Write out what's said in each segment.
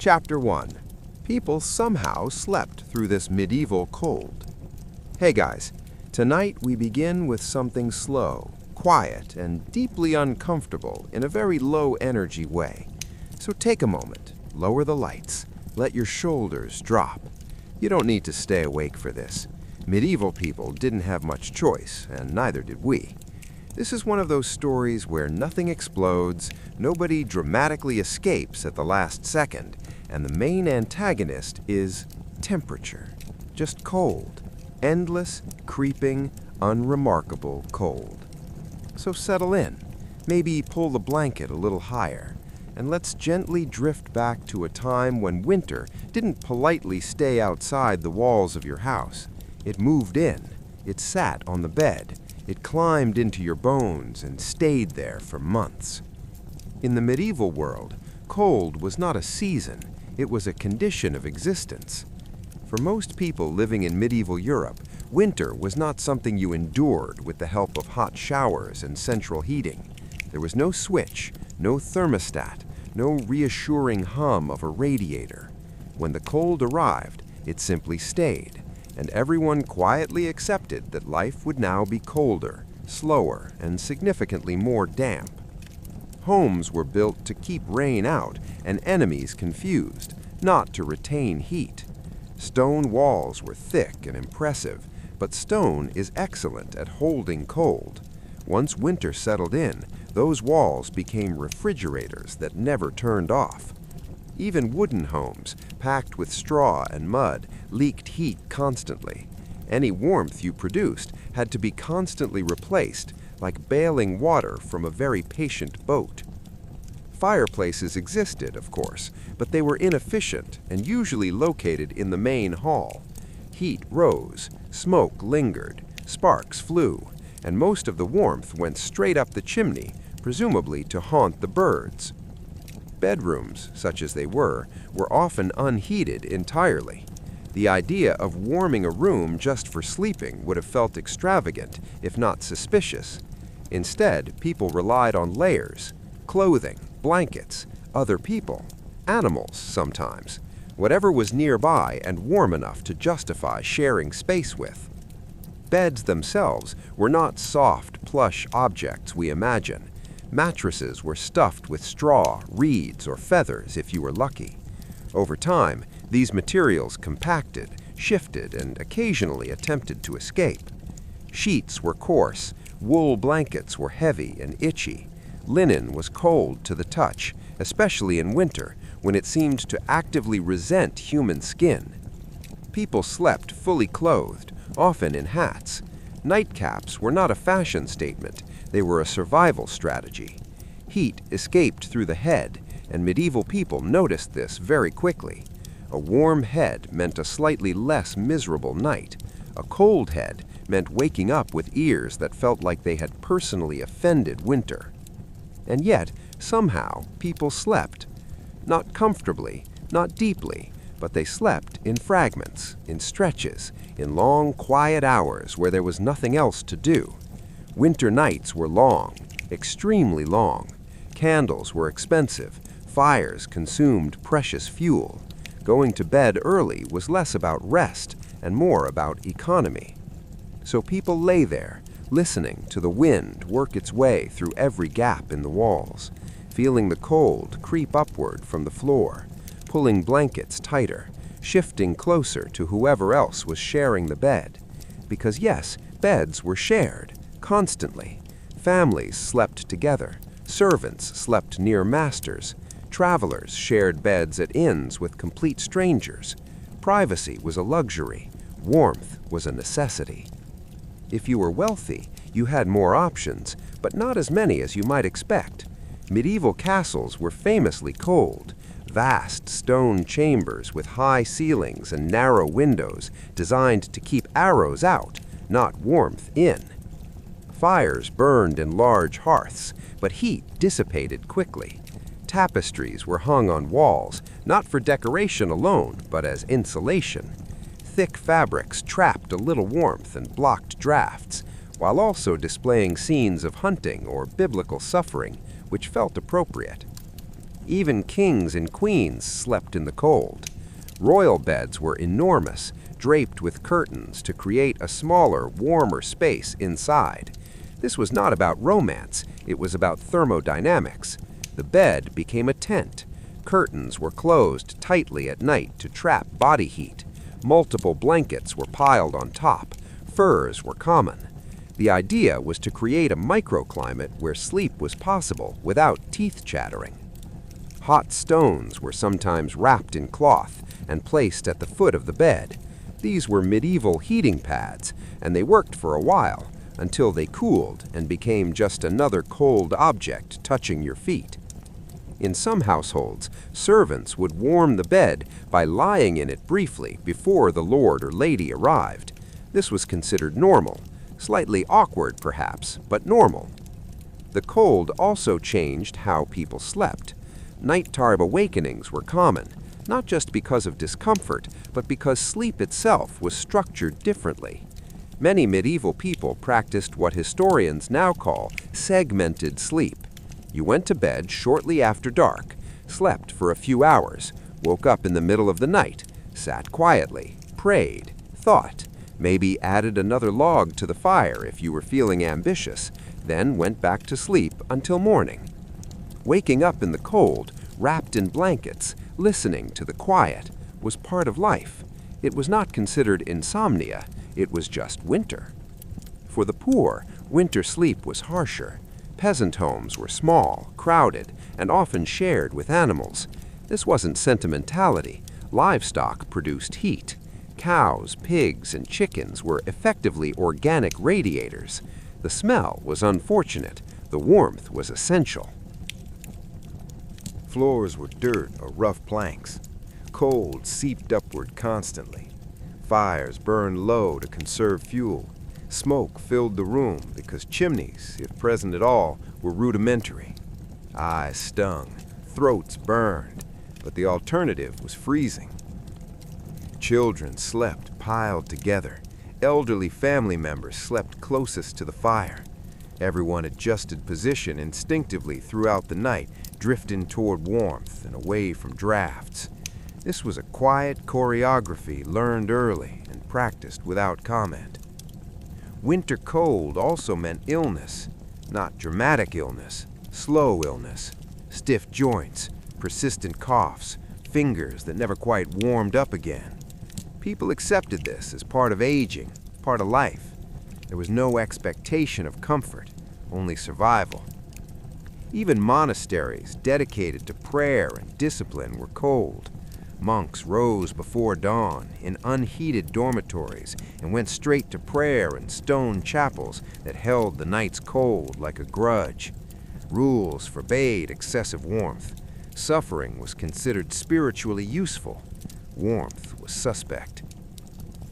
Chapter 1. People somehow slept through this medieval cold. Hey guys, tonight we begin with something slow, quiet, and deeply uncomfortable in a very low-energy way. So take a moment, lower the lights, let your shoulders drop. You don't need to stay awake for this. Medieval people didn't have much choice, and neither did we. This is one of those stories where nothing explodes, nobody dramatically escapes at the last second, and the main antagonist is temperature. Just cold. Endless, creeping, unremarkable cold. So settle in. Maybe pull the blanket a little higher, and let's gently drift back to a time when winter didn't politely stay outside the walls of your house. It moved in. It sat on the bed. It climbed into your bones and stayed there for months. In the medieval world, cold was not a season, it was a condition of existence. For most people living in medieval Europe, winter was not something you endured with the help of hot showers and central heating. There was no switch, no thermostat, no reassuring hum of a radiator. When the cold arrived, it simply stayed, and everyone quietly accepted that life would now be colder, slower, and significantly more damp. Homes were built to keep rain out and enemies confused, not to retain heat. Stone walls were thick and impressive, but stone is excellent at holding cold. Once winter settled in, those walls became refrigerators that never turned off. Even wooden homes, packed with straw and mud, leaked heat constantly. Any warmth you produced had to be constantly replaced, like bailing water from a very patient boat. Fireplaces existed, of course, but they were inefficient and usually located in the main hall. Heat rose, smoke lingered, sparks flew, and most of the warmth went straight up the chimney, presumably to haunt the birds. Bedrooms, such as they were often unheated entirely. The idea of warming a room just for sleeping would have felt extravagant, if not suspicious. Instead, people relied on layers, clothing, blankets, other people, animals sometimes, whatever was nearby and warm enough to justify sharing space with. Beds themselves were not soft, plush objects we imagine. Mattresses were stuffed with straw, reeds, or feathers if you were lucky. Over time, these materials compacted, shifted, and occasionally attempted to escape. Sheets were coarse, wool blankets were heavy and itchy. Linen was cold to the touch, especially in winter, when it seemed to actively resent human skin. People slept fully clothed, often in hats. Nightcaps were not a fashion statement, they were a survival strategy. Heat escaped through the head, and medieval people noticed this very quickly. A warm head meant a slightly less miserable night. A cold head meant waking up with ears that felt like they had personally offended winter. And yet, somehow, people slept. Not comfortably, not deeply, but they slept in fragments, in stretches, in long, quiet hours where there was nothing else to do. Winter nights were long, extremely long. Candles were expensive. Fires consumed precious fuel. Going to bed early was less about rest and more about economy. So people lay there, listening to the wind work its way through every gap in the walls, feeling the cold creep upward from the floor, pulling blankets tighter, shifting closer to whoever else was sharing the bed. Because yes, beds were shared, constantly. Families slept together, servants slept near masters, travelers shared beds at inns with complete strangers. Privacy was a luxury, warmth was a necessity. If you were wealthy, you had more options, but not as many as you might expect. Medieval castles were famously cold, vast stone chambers with high ceilings and narrow windows designed to keep arrows out, not warmth in. Fires burned in large hearths, but heat dissipated quickly. Tapestries were hung on walls, not for decoration alone, but as insulation. Thick fabrics trapped a little warmth and blocked drafts, while also displaying scenes of hunting or biblical suffering, which felt appropriate. Even kings and queens slept in the cold. Royal beds were enormous, draped with curtains to create a smaller, warmer space inside. This was not about romance, it was about thermodynamics. The bed became a tent. Curtains were closed tightly at night to trap body heat. Multiple blankets were piled on top. Furs were common. The idea was to create a microclimate where sleep was possible without teeth chattering. Hot stones were sometimes wrapped in cloth and placed at the foot of the bed. These were medieval heating pads, and they worked for a while until they cooled and became just another cold object touching your feet. In some households, servants would warm the bed by lying in it briefly before the lord or lady arrived. This was considered normal, slightly awkward perhaps, but normal. The cold also changed how people slept. Nighttime awakenings were common, not just because of discomfort, but because sleep itself was structured differently. Many medieval people practiced what historians now call segmented sleep. You went to bed shortly after dark, slept for a few hours, woke up in the middle of the night, sat quietly, prayed, thought, maybe added another log to the fire if you were feeling ambitious, then went back to sleep until morning. Waking up in the cold, wrapped in blankets, listening to the quiet, was part of life. It was not considered insomnia, it was just winter. For the poor, winter sleep was harsher. Peasant homes were small, crowded, and often shared with animals. This wasn't sentimentality. Livestock produced heat. Cows, pigs, and chickens were effectively organic radiators. The smell was unfortunate. The warmth was essential. Floors were dirt or rough planks. Cold seeped upward constantly. Fires burned low to conserve fuel. Smoke filled the room because chimneys, if present at all, were rudimentary. Eyes stung, throats burned, but the alternative was freezing. Children slept piled together. Elderly family members slept closest to the fire. Everyone adjusted position instinctively throughout the night, drifting toward warmth and away from drafts. This was a quiet choreography learned early and practiced without comment. Winter cold also meant illness, not dramatic illness, slow illness, stiff joints, persistent coughs, fingers that never quite warmed up again. People accepted this as part of aging, part of life. There was no expectation of comfort, only survival. Even monasteries dedicated to prayer and discipline were cold. Monks rose before dawn in unheated dormitories and went straight to prayer in stone chapels that held the night's cold like a grudge. Rules forbade excessive warmth. Suffering was considered spiritually useful. Warmth was suspect.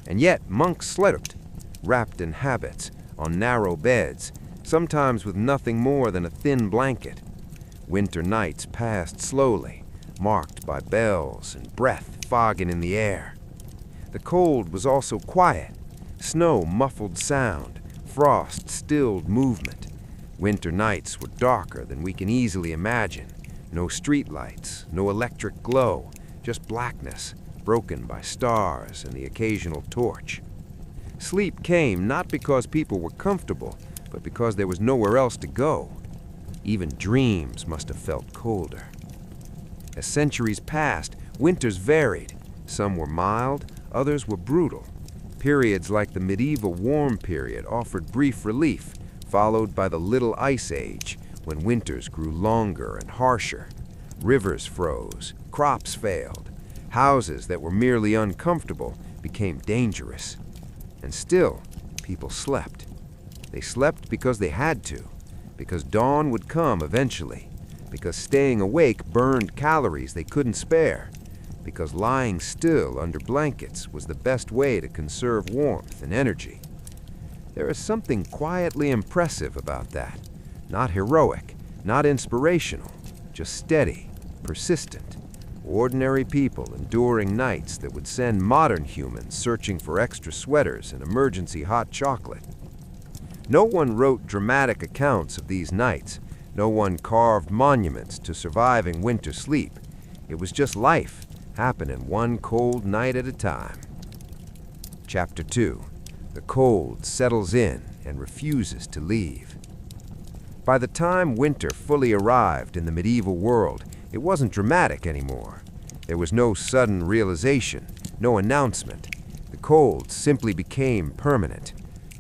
And yet monks slept, wrapped in habits, on narrow beds, sometimes with nothing more than a thin blanket. Winter nights passed slowly, marked by bells and breath fogging in the air. The cold was also quiet. Snow muffled sound, frost stilled movement. Winter nights were darker than we can easily imagine. No streetlights, no electric glow, just blackness, broken by stars and the occasional torch. Sleep came not because people were comfortable, but because there was nowhere else to go. Even dreams must have felt colder. As centuries passed, winters varied. Some were mild, others were brutal. Periods like the medieval warm period offered brief relief, followed by the Little Ice Age, when winters grew longer and harsher. Rivers froze, crops failed. Houses that were merely uncomfortable became dangerous. And still, people slept. They slept because they had to, because dawn would come eventually, because staying awake burned calories they couldn't spare, because lying still under blankets was the best way to conserve warmth and energy. There is something quietly impressive about that. Not heroic, not inspirational, just steady, persistent. Ordinary people enduring nights that would send modern humans searching for extra sweaters and emergency hot chocolate. No one wrote dramatic accounts of these nights. No one carved monuments to surviving winter sleep. It was just life, happening one cold night at a time. Chapter 2. The cold settles in and refuses to leave. By the time winter fully arrived in the medieval world, it wasn't dramatic anymore. There was no sudden realization, no announcement. The cold simply became permanent.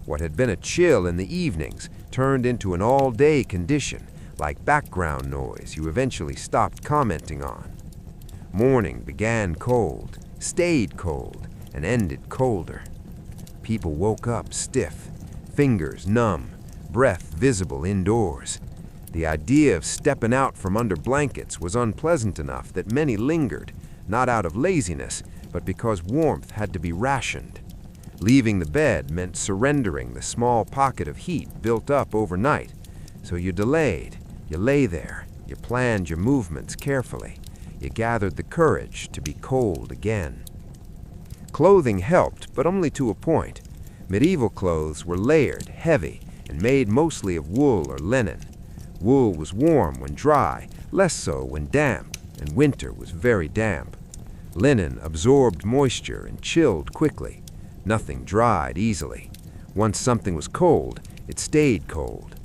What had been a chill in the evenings turned into an all-day condition, like background noise you eventually stopped commenting on. Morning began cold, stayed cold, and ended colder. People woke up stiff, fingers numb, breath visible indoors. The idea of stepping out from under blankets was unpleasant enough that many lingered, not out of laziness, but because warmth had to be rationed. Leaving the bed meant surrendering the small pocket of heat built up overnight, so you delayed, you lay there, you planned your movements carefully, you gathered the courage to be cold again. Clothing helped, but only to a point. Medieval clothes were layered, heavy, and made mostly of wool or linen. Wool was warm when dry, less so when damp, and winter was very damp. Linen absorbed moisture and chilled quickly. Nothing dried easily. Once something was cold, it stayed cold.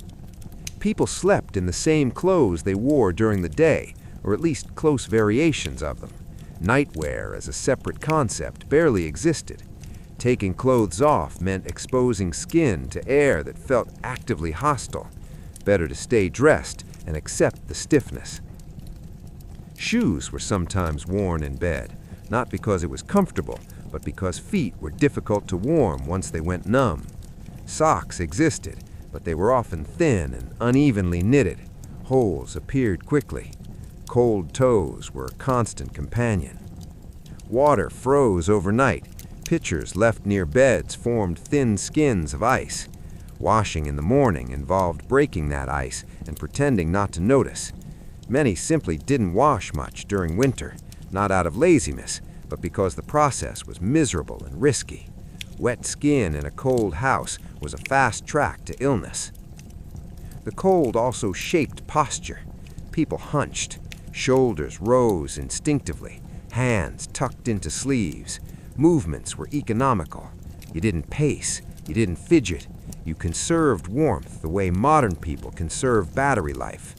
People slept in the same clothes they wore during the day, or at least close variations of them. Nightwear as a separate concept barely existed. Taking clothes off meant exposing skin to air that felt actively hostile. Better to stay dressed and accept the stiffness. Shoes were sometimes worn in bed, not because it was comfortable, but because feet were difficult to warm once they went numb. Socks existed, but they were often thin and unevenly knitted. Holes appeared quickly. Cold toes were a constant companion. Water froze overnight. Pitchers left near beds formed thin skins of ice. Washing in the morning involved breaking that ice and pretending not to notice. Many simply didn't wash much during winter, not out of laziness, but because the process was miserable and risky. Wet skin in a cold house was a fast track to illness. The cold also shaped posture. People hunched. Shoulders rose instinctively. Hands tucked into sleeves. Movements were economical. You didn't pace. You didn't fidget. You conserved warmth the way modern people conserve battery life.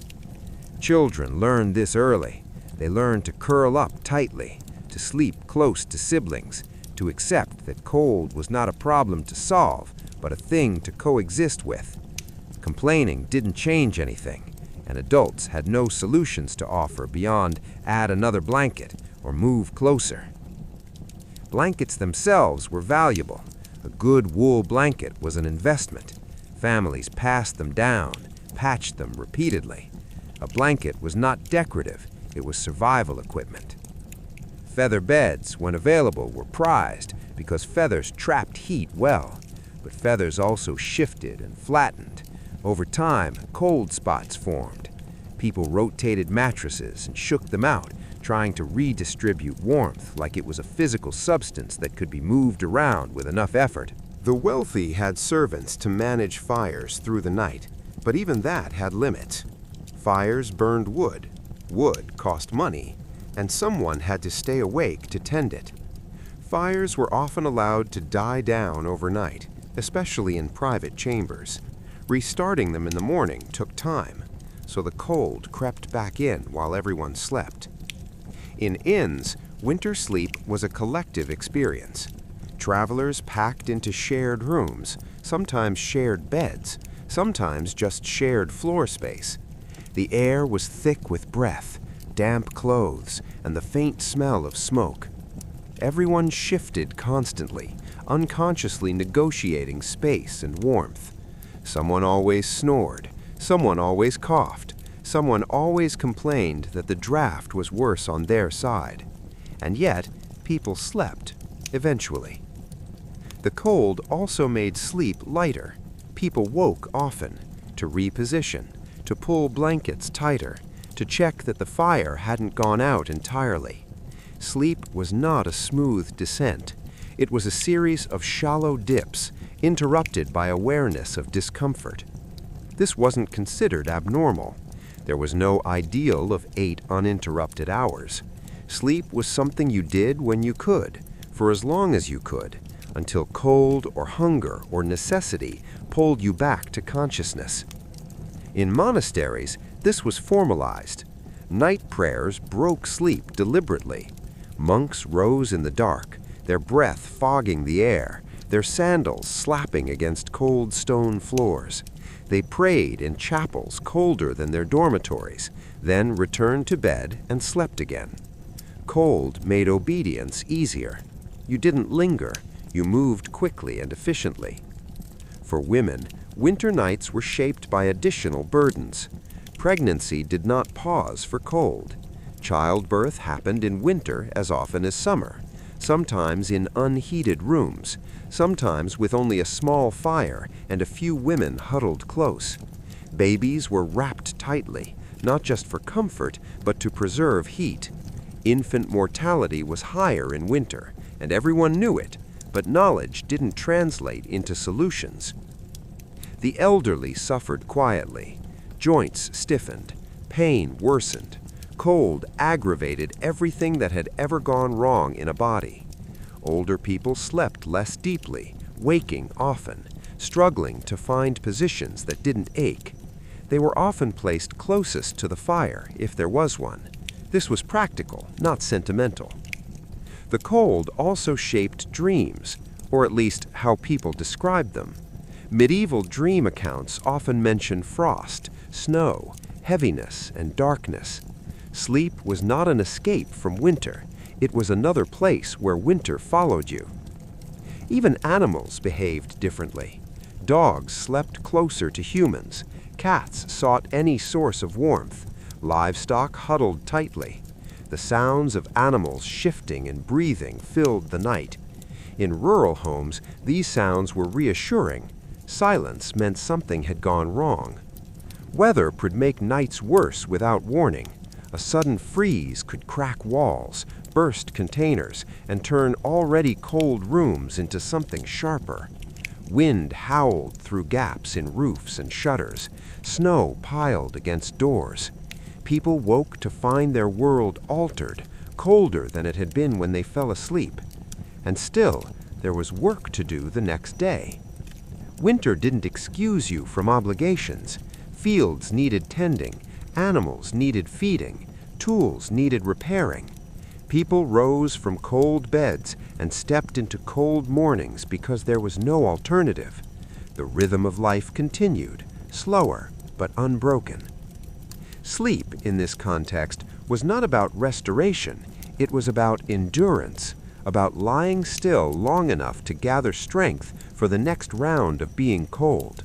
Children learned this early. They learned to curl up tightly, to sleep close to siblings, to accept that cold was not a problem to solve, but a thing to coexist with. Complaining didn't change anything, and adults had no solutions to offer beyond add another blanket or move closer. Blankets themselves were valuable. A good wool blanket was an investment. Families passed them down, patched them repeatedly. A blanket was not decorative, it was survival equipment. Feather beds, when available, were prized because feathers trapped heat well, but feathers also shifted and flattened. Over time, cold spots formed. People rotated mattresses and shook them out, trying to redistribute warmth like it was a physical substance that could be moved around with enough effort. The wealthy had servants to manage fires through the night, but even that had limits. Fires burned wood. Wood cost money, and someone had to stay awake to tend it. Fires were often allowed to die down overnight, especially in private chambers. Restarting them in the morning took time, so the cold crept back in while everyone slept. In inns, winter sleep was a collective experience. Travelers packed into shared rooms, sometimes shared beds, sometimes just shared floor space. The air was thick with breath, damp clothes, and the faint smell of smoke. Everyone shifted constantly, unconsciously negotiating space and warmth. Someone always snored, someone always coughed, someone always complained that the draft was worse on their side. And yet, people slept, eventually. The cold also made sleep lighter. People woke often, to reposition, to pull blankets tighter, to check that the fire hadn't gone out entirely. Sleep was not a smooth descent. It was a series of shallow dips, interrupted by awareness of discomfort. This wasn't considered abnormal. There was no ideal of 8 uninterrupted hours. Sleep was something you did when you could, for as long as you could, until cold or hunger or necessity pulled you back to consciousness. In monasteries, this was formalized. Night prayers broke sleep deliberately. Monks rose in the dark, their breath fogging the air, their sandals slapping against cold stone floors. They prayed in chapels colder than their dormitories, then returned to bed and slept again. Cold made obedience easier. You didn't linger, you moved quickly and efficiently. For women, winter nights were shaped by additional burdens. Pregnancy did not pause for cold. Childbirth happened in winter as often as summer, sometimes in unheated rooms, sometimes with only a small fire and a few women huddled close. Babies were wrapped tightly, not just for comfort, but to preserve heat. Infant mortality was higher in winter, and everyone knew it, but knowledge didn't translate into solutions. The elderly suffered quietly. Joints stiffened, pain worsened, cold aggravated everything that had ever gone wrong in a body. Older people slept less deeply, waking often, struggling to find positions that didn't ache. They were often placed closest to the fire, if there was one. This was practical, not sentimental. The cold also shaped dreams, or at least how people described them. Medieval dream accounts often mention frost, snow, heaviness, and darkness. Sleep was not an escape from winter. It was another place where winter followed you. Even animals behaved differently. Dogs slept closer to humans. Cats sought any source of warmth. Livestock huddled tightly. The sounds of animals shifting and breathing filled the night. In rural homes, these sounds were reassuring. Silence meant something had gone wrong. Weather could make nights worse without warning. A sudden freeze could crack walls, burst containers, and turn already cold rooms into something sharper. Wind howled through gaps in roofs and shutters. Snow piled against doors. People woke to find their world altered, colder than it had been when they fell asleep. And still, there was work to do the next day. Winter didn't excuse you from obligations. Fields needed tending, animals needed feeding, tools needed repairing. People rose from cold beds and stepped into cold mornings because there was no alternative. The rhythm of life continued, slower but unbroken. Sleep, in this context, was not about restoration. It was about endurance, about lying still long enough to gather strength for the next round of being cold.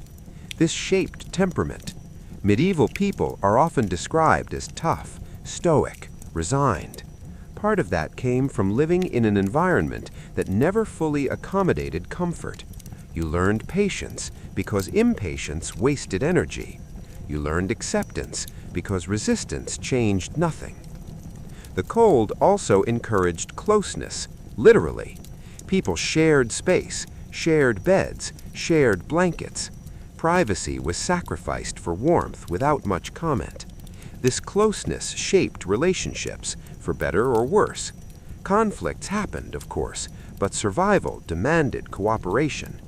This shaped temperament. Medieval people are often described as tough, stoic, resigned. Part of that came from living in an environment that never fully accommodated comfort. You learned patience because impatience wasted energy. You learned acceptance because resistance changed nothing. The cold also encouraged closeness, literally. People shared space, shared beds, shared blankets. Privacy was sacrificed for warmth without much comment. This closeness shaped relationships, for better or worse. Conflicts happened, of course, but survival demanded cooperation.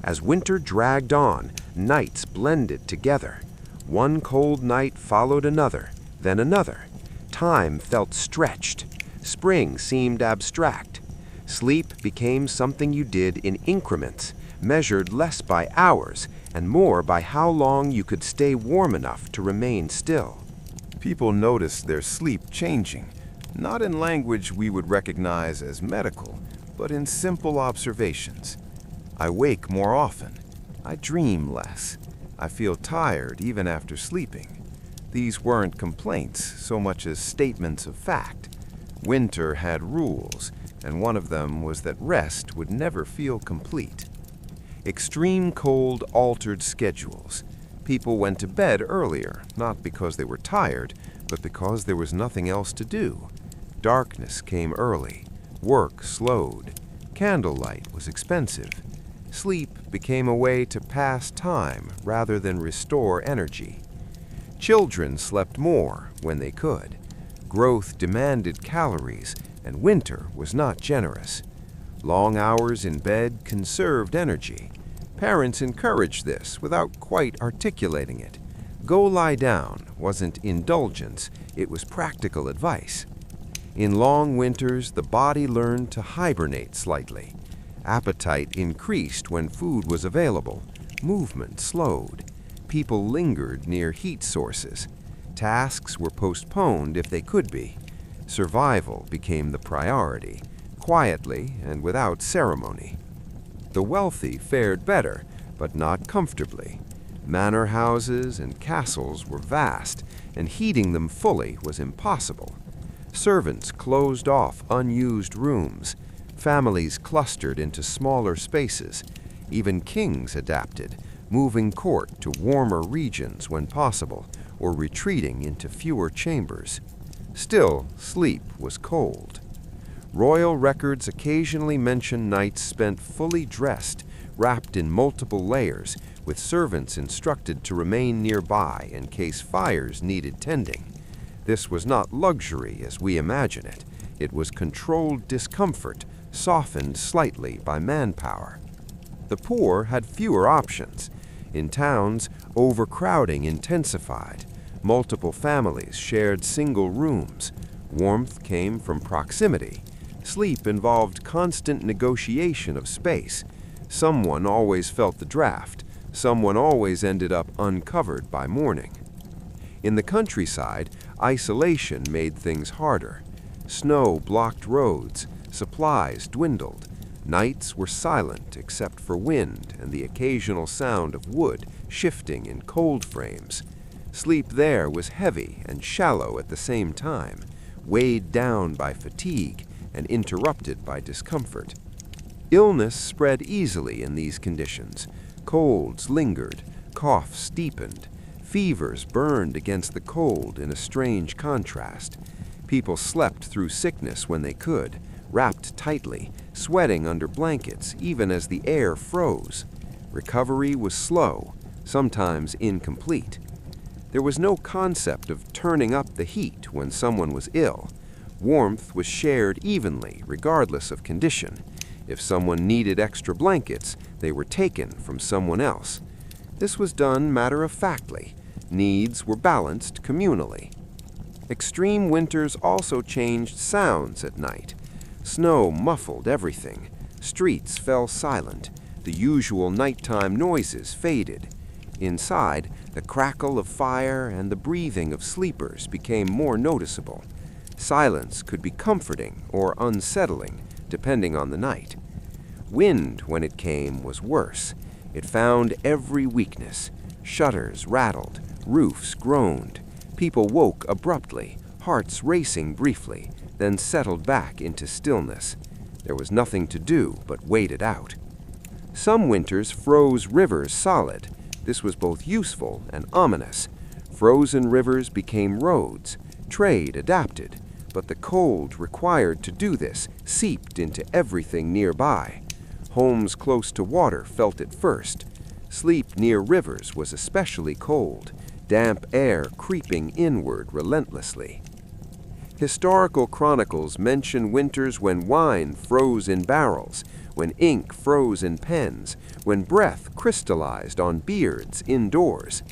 As winter dragged on, nights blended together. One cold night followed another, then another. Time felt stretched. Spring seemed abstract. Sleep became something you did in increments, measured less by hours and more by how long you could stay warm enough to remain still. People noticed their sleep changing, not in language we would recognize as medical, but in simple observations. I wake more often. I dream less. I feel tired even after sleeping. These weren't complaints so much as statements of fact. Winter had rules, and one of them was that rest would never feel complete. Extreme cold altered schedules. People went to bed earlier, not because they were tired, but because there was nothing else to do. Darkness came early. Work slowed. Candlelight was expensive. Sleep became a way to pass time rather than restore energy. Children slept more when they could. Growth demanded calories, and winter was not generous. Long hours in bed conserved energy. Parents encouraged this without quite articulating it. Go lie down wasn't indulgence, it was practical advice. In long winters, the body learned to hibernate slightly. Appetite increased when food was available. Movement slowed. People lingered near heat sources. Tasks were postponed if they could be. Survival became the priority, quietly and without ceremony. The wealthy fared better, but not comfortably. Manor houses and castles were vast, and heating them fully was impossible. Servants closed off unused rooms. Families clustered into smaller spaces. Even kings adapted, moving court to warmer regions when possible, or retreating into fewer chambers. Still, sleep was cold. Royal records occasionally mention nights spent fully dressed, wrapped in multiple layers, with servants instructed to remain nearby in case fires needed tending. This was not luxury as we imagine it. It was controlled discomfort, softened slightly by manpower. The poor had fewer options. In towns, overcrowding intensified. Multiple families shared single rooms. Warmth came from proximity. Sleep involved constant negotiation of space. Someone always felt the draft. Someone always ended up uncovered by morning. In the countryside, isolation made things harder. Snow blocked roads. Supplies dwindled. Nights were silent except for wind and the occasional sound of wood shifting in cold frames. Sleep there was heavy and shallow at the same time, weighed down by fatigue and interrupted by discomfort. Illness spread easily in these conditions. Colds lingered, coughs deepened, fevers burned against the cold in a strange contrast. People slept through sickness when they could, wrapped tightly, sweating under blankets even as the air froze. Recovery was slow, sometimes incomplete. There was no concept of turning up the heat when someone was ill. Warmth was shared evenly, regardless of condition. If someone needed extra blankets, they were taken from someone else. This was done matter-of-factly. Needs were balanced communally. Extreme winters also changed sounds at night. Snow muffled everything. Streets fell silent. The usual nighttime noises faded. Inside, the crackle of fire and the breathing of sleepers became more noticeable. Silence could be comforting or unsettling, depending on the night. Wind, when it came, was worse. It found every weakness. Shutters rattled, roofs groaned. People woke abruptly, hearts racing briefly, then settled back into stillness. There was nothing to do but wait it out. Some winters froze rivers solid. This was both useful and ominous. Frozen rivers became roads. Trade adapted, but the cold required to do this seeped into everything nearby. Homes close to water felt it first. Sleep near rivers was especially cold, damp air creeping inward relentlessly. Historical chronicles mention winters when wine froze in barrels, when ink froze in pens, when breath crystallized on beards indoors.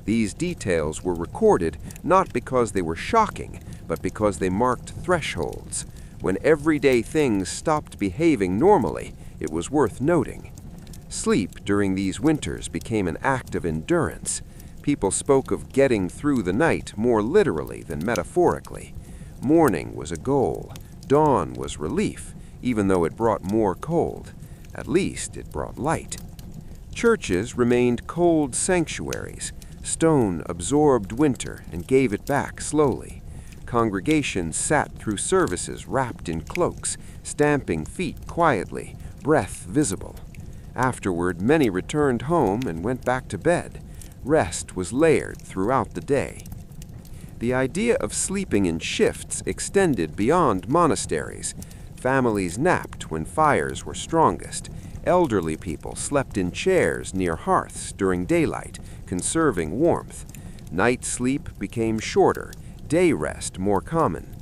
These details were recorded not because they were shocking, but because they marked thresholds. When everyday things stopped behaving normally, it was worth noting. Sleep during these winters became an act of endurance. People spoke of getting through the night more literally than metaphorically. Morning was a goal. Dawn was relief, even though it brought more cold. At least it brought light. Churches remained cold sanctuaries. Stone absorbed winter and gave it back slowly. Congregations sat through services wrapped in cloaks, stamping feet quietly, breath visible. Afterward, many returned home and went back to bed. Rest was layered throughout the day. The idea of sleeping in shifts extended beyond monasteries. Families napped when fires were strongest. Elderly people slept in chairs near hearths during daylight, conserving warmth. Night sleep became shorter, day rest more common.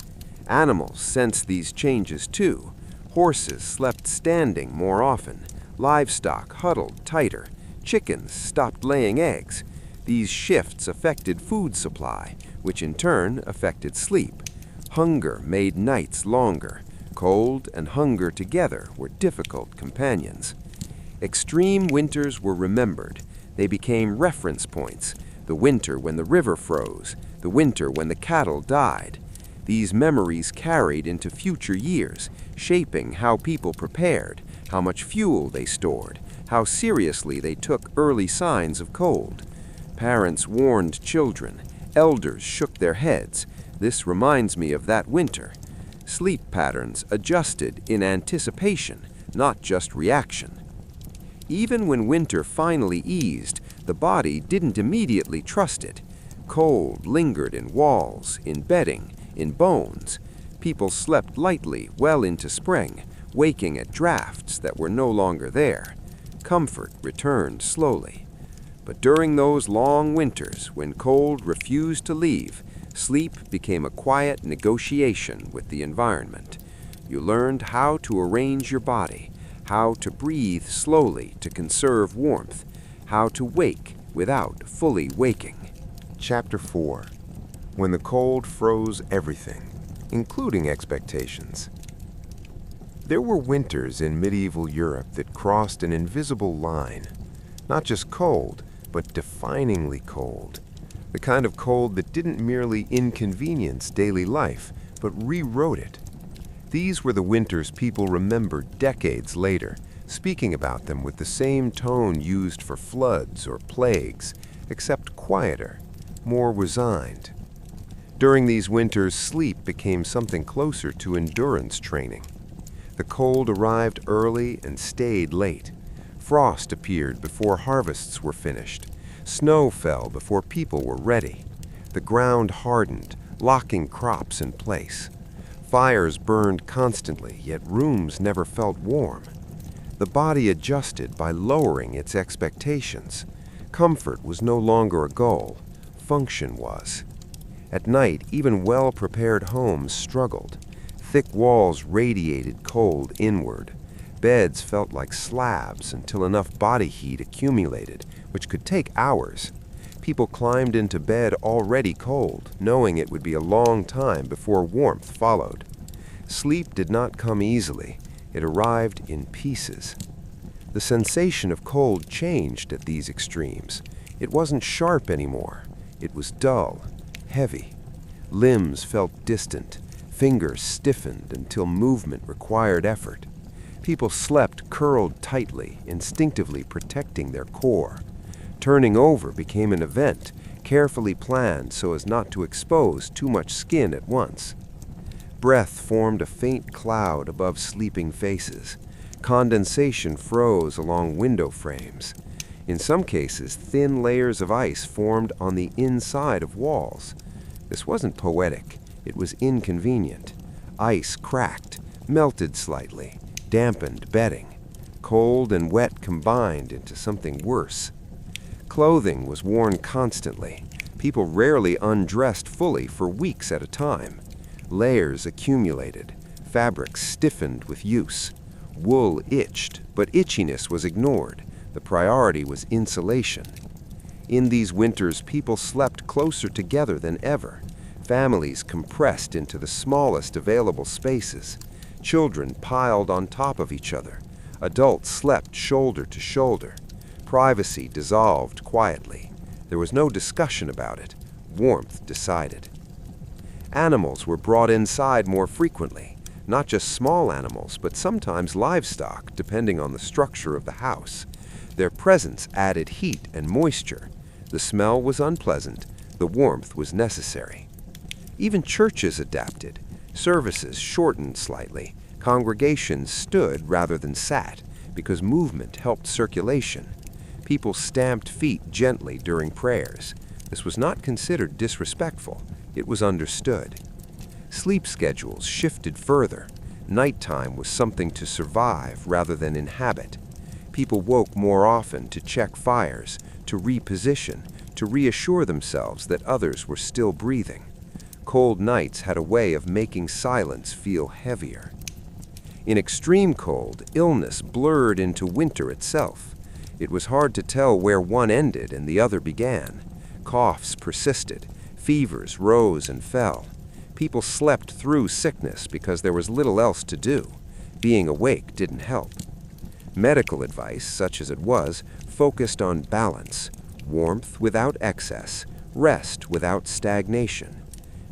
Animals sensed these changes too. Horses slept standing more often. Livestock huddled tighter. Chickens stopped laying eggs. These shifts affected food supply, which in turn affected sleep. Hunger made nights longer. Cold and hunger together were difficult companions. Extreme winters were remembered. They became reference points. The winter when the river froze, the winter when the cattle died. These memories carried into future years, shaping how people prepared, how much fuel they stored, how seriously they took early signs of cold. Parents warned children. Elders shook their heads. This reminds me of that winter. Sleep patterns adjusted in anticipation, not just reaction. Even when winter finally eased, the body didn't immediately trust it. Cold lingered in walls, in bedding, in bones. People slept lightly well into spring, waking at drafts that were no longer there. Comfort returned slowly. But during those long winters, when cold refused to leave, sleep became a quiet negotiation with the environment. You learned how to arrange your body, how to breathe slowly to conserve warmth, how to wake without fully waking. Chapter 4. When the cold froze everything, including expectations. There were winters in medieval Europe that crossed an invisible line. Not just cold, but definingly cold. The kind of cold that didn't merely inconvenience daily life, but rewrote it. These were the winters people remembered decades later, speaking about them with the same tone used for floods or plagues, except quieter, more resigned. During these winters, sleep became something closer to endurance training. The cold arrived early and stayed late. Frost appeared before harvests were finished. Snow fell before people were ready. The ground hardened, locking crops in place. Fires burned constantly, yet rooms never felt warm. The body adjusted by lowering its expectations. Comfort was no longer a goal. Function was. At night, even well-prepared homes struggled. Thick walls radiated cold inward. Beds felt like slabs until enough body heat accumulated, which could take hours. People climbed into bed already cold, knowing it would be a long time before warmth followed. Sleep did not come easily. It arrived in pieces. The sensation of cold changed at these extremes. It wasn't sharp anymore. It was dull, heavy. Limbs felt distant. Fingers stiffened until movement required effort. People slept curled tightly, instinctively protecting their core. Turning over became an event, carefully planned so as not to expose too much skin at once. Breath formed a faint cloud above sleeping faces. Condensation froze along window frames. In some cases, thin layers of ice formed on the inside of walls. This wasn't poetic. It was inconvenient. Ice cracked, melted slightly, dampened bedding. Cold and wet combined into something worse. Clothing was worn constantly. People rarely undressed fully for weeks at a time. Layers accumulated. Fabrics stiffened with use. Wool itched, but itchiness was ignored. The priority was insulation. In these winters, people slept closer together than ever. Families compressed into the smallest available spaces. Children piled on top of each other. Adults slept shoulder to shoulder. Privacy dissolved quietly. There was no discussion about it. Warmth decided. Animals were brought inside more frequently. Not just small animals, but sometimes livestock, depending on the structure of the house. Their presence added heat and moisture. The smell was unpleasant. The warmth was necessary. Even churches adapted. Services shortened slightly. Congregations stood rather than sat, because movement helped circulation. People stamped feet gently during prayers. This was not considered disrespectful. It was understood. Sleep schedules shifted further. Nighttime was something to survive rather than inhabit. People woke more often to check fires, to reposition, to reassure themselves that others were still breathing. Cold nights had a way of making silence feel heavier. In extreme cold, illness blurred into winter itself. It was hard to tell where one ended and the other began. Coughs persisted, fevers rose and fell. People slept through sickness because there was little else to do. Being awake didn't help. Medical advice, such as it was, focused on balance, warmth without excess, rest without stagnation.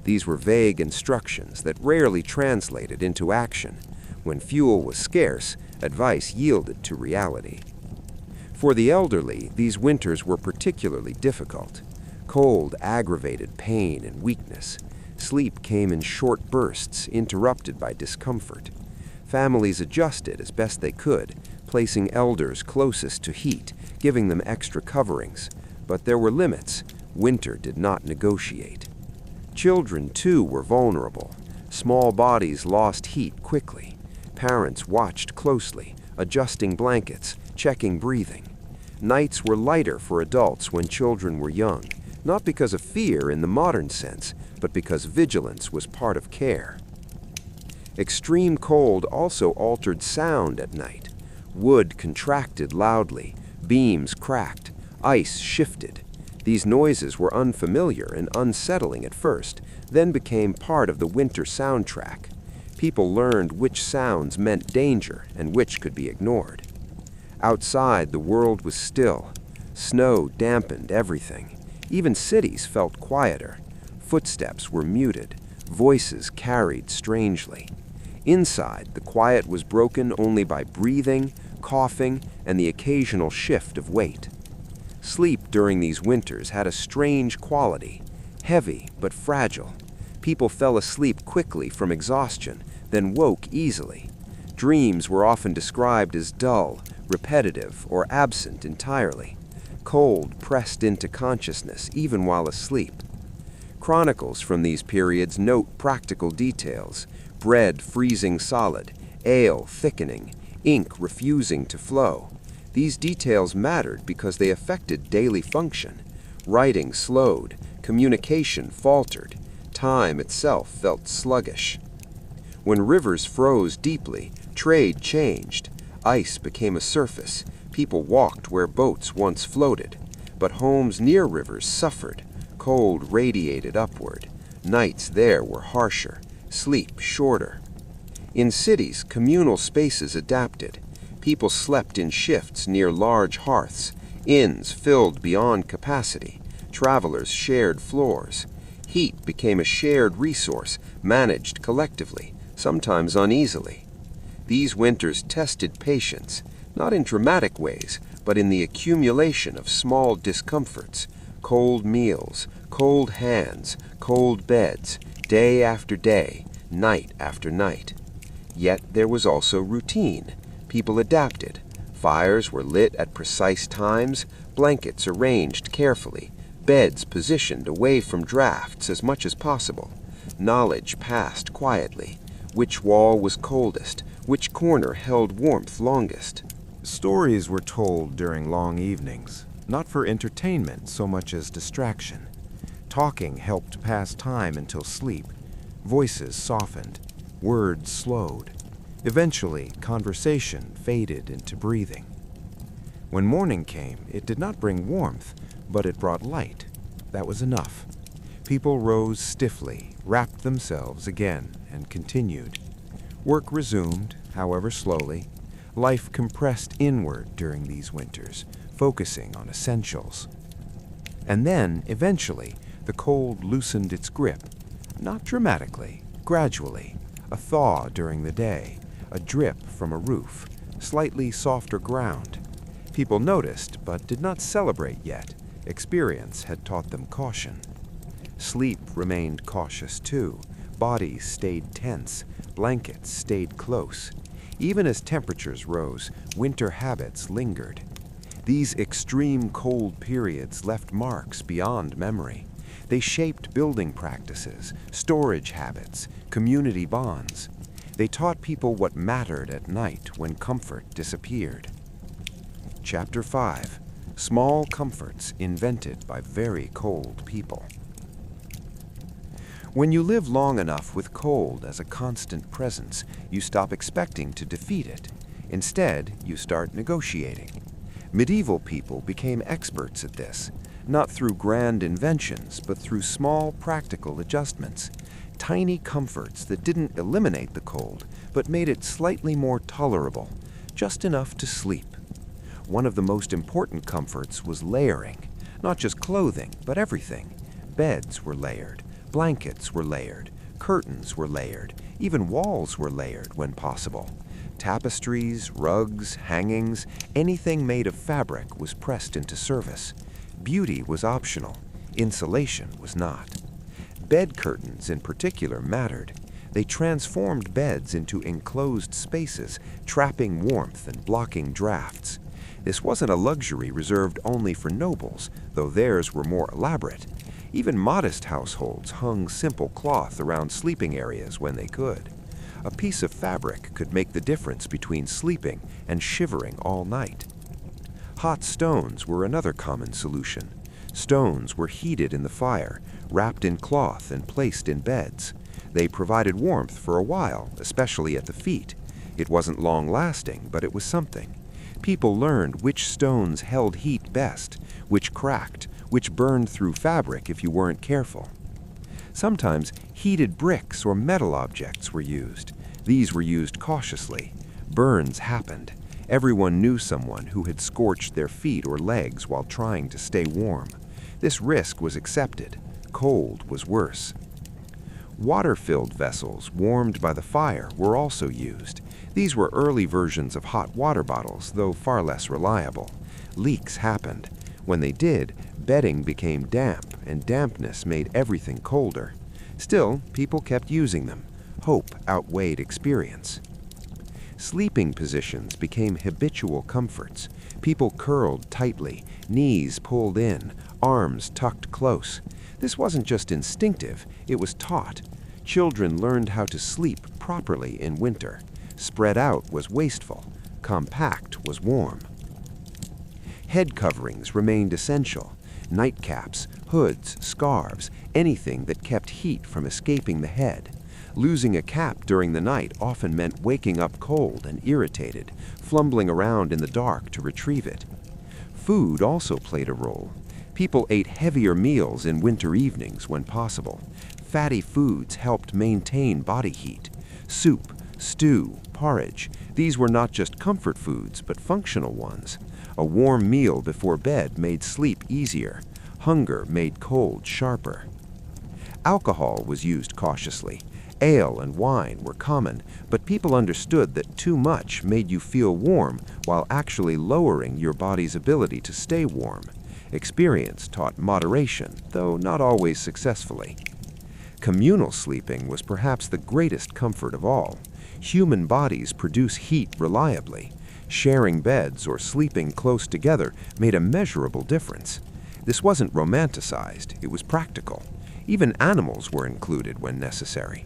These were vague instructions that rarely translated into action. When fuel was scarce, advice yielded to reality. For the elderly, these winters were particularly difficult. Cold aggravated pain and weakness. Sleep came in short bursts, interrupted by discomfort. Families adjusted as best they could, placing elders closest to heat, giving them extra coverings. But there were limits. Winter did not negotiate. Children, too, were vulnerable. Small bodies lost heat quickly. Parents watched closely, adjusting blankets, checking breathing. Nights were lighter for adults when children were young, not because of fear in the modern sense, but because vigilance was part of care. Extreme cold also altered sound at night. Wood contracted loudly, beams cracked, ice shifted. These noises were unfamiliar and unsettling at first, then became part of the winter soundtrack. People learned which sounds meant danger and which could be ignored. Outside, the world was still. Snow dampened everything. Even cities felt quieter. Footsteps were muted. Voices carried strangely. Inside, the quiet was broken only by breathing, coughing, and the occasional shift of weight. Sleep during these winters had a strange quality, heavy but fragile. People fell asleep quickly from exhaustion, then woke easily. Dreams were often described as dull, repetitive, or absent entirely. Cold pressed into consciousness even while asleep. Chronicles from these periods note practical details: bread freezing solid, ale thickening, ink refusing to flow. These details mattered because they affected daily function. Writing slowed, communication faltered, time itself felt sluggish. When rivers froze deeply, trade changed. Ice became a surface. People walked where boats once floated. But homes near rivers suffered. Cold radiated upward. Nights there were harsher, sleep shorter. In cities, communal spaces adapted. People slept in shifts near large hearths. Inns filled beyond capacity. Travelers shared floors. Heat became a shared resource, managed collectively, sometimes uneasily. These winters tested patience, not in dramatic ways, but in the accumulation of small discomforts: cold meals, cold hands, cold beds, day after day, night after night. Yet there was also routine. People adapted. Fires were lit at precise times, blankets arranged carefully, beds positioned away from drafts as much as possible. Knowledge passed quietly. Which wall was coldest? Which corner held warmth longest? Stories were told during long evenings, not for entertainment so much as distraction. Talking helped pass time until sleep. Voices softened. Words slowed. Eventually, conversation faded into breathing. When morning came, it did not bring warmth, but it brought light. That was enough. People rose stiffly, wrapped themselves again, and continued. Work resumed, however slowly. Life compressed inward during these winters, focusing on essentials. And then, eventually, the cold loosened its grip. Not dramatically, gradually. A thaw during the day, a drip from a roof, slightly softer ground. People noticed, but did not celebrate yet. Experience had taught them caution. Sleep remained cautious too. Bodies stayed tense. Blankets stayed close. Even as temperatures rose, winter habits lingered. These extreme cold periods left marks beyond memory. They shaped building practices, storage habits, community bonds. They taught people what mattered at night when comfort disappeared. Chapter 5. Small comforts invented by very cold people. When you live long enough with cold as a constant presence, you stop expecting to defeat it. Instead, you start negotiating. Medieval people became experts at this, not through grand inventions, but through small, practical adjustments. Tiny comforts that didn't eliminate the cold, but made it slightly more tolerable, just enough to sleep. One of the most important comforts was layering, not just clothing, but everything. Beds were layered, blankets were layered, curtains were layered, even walls were layered when possible. Tapestries, rugs, hangings, anything made of fabric was pressed into service. Beauty was optional, insulation was not. Bed curtains in particular mattered. They transformed beds into enclosed spaces, trapping warmth and blocking drafts. This wasn't a luxury reserved only for nobles, though theirs were more elaborate. Even modest households hung simple cloth around sleeping areas when they could. A piece of fabric could make the difference between sleeping and shivering all night. Hot stones were another common solution. Stones were heated in the fire, wrapped in cloth and placed in beds. They provided warmth for a while, especially at the feet. It wasn't long-lasting, but it was something. People learned which stones held heat best, which cracked, which burned through fabric if you weren't careful. Sometimes heated bricks or metal objects were used. These were used cautiously. Burns happened. Everyone knew someone who had scorched their feet or legs while trying to stay warm. This risk was accepted. Cold was worse. Water-filled vessels warmed by the fire were also used. These were early versions of hot water bottles, though far less reliable. Leaks happened. When they did, bedding became damp, and dampness made everything colder. Still, people kept using them. Hope outweighed experience. Sleeping positions became habitual comforts. People curled tightly, knees pulled in, arms tucked close. This wasn't just instinctive, it was taught. Children learned how to sleep properly in winter. Spread out was wasteful, compact was warm. Head coverings remained essential. Nightcaps, hoods, scarves, anything that kept heat from escaping the head. Losing a cap during the night often meant waking up cold and irritated, fumbling around in the dark to retrieve it. Food also played a role. People ate heavier meals in winter evenings when possible. Fatty foods helped maintain body heat. Soup, stew, porridge, these were not just comfort foods, but functional ones. A warm meal before bed made sleep easier. Hunger made cold sharper. Alcohol was used cautiously. Ale and wine were common, but people understood that too much made you feel warm while actually lowering your body's ability to stay warm. Experience taught moderation, though not always successfully. Communal sleeping was perhaps the greatest comfort of all. Human bodies produce heat reliably. Sharing beds or sleeping close together made a measurable difference. This wasn't romanticized, it was practical. Even animals were included when necessary.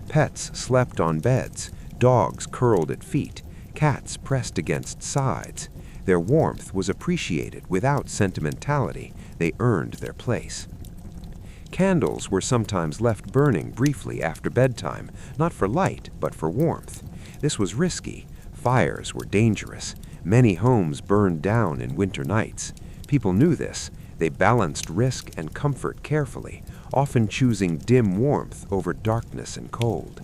Pets slept on beds, dogs curled at feet, cats pressed against sides. Their warmth was appreciated without sentimentality. They earned their place. Candles were sometimes left burning briefly after bedtime, not for light, but for warmth. This was risky. Fires were dangerous. Many homes burned down in winter nights. People knew this. They balanced risk and comfort carefully, often choosing dim warmth over darkness and cold.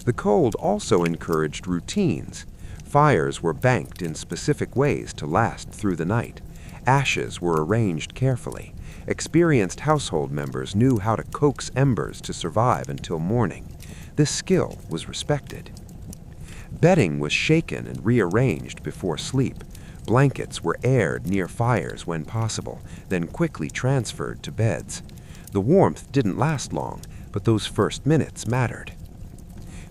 The cold also encouraged routines. Fires were banked in specific ways to last through the night. Ashes were arranged carefully. Experienced household members knew how to coax embers to survive until morning. This skill was respected. Bedding was shaken and rearranged before sleep. Blankets were aired near fires when possible, then quickly transferred to beds. The warmth didn't last long, but those first minutes mattered.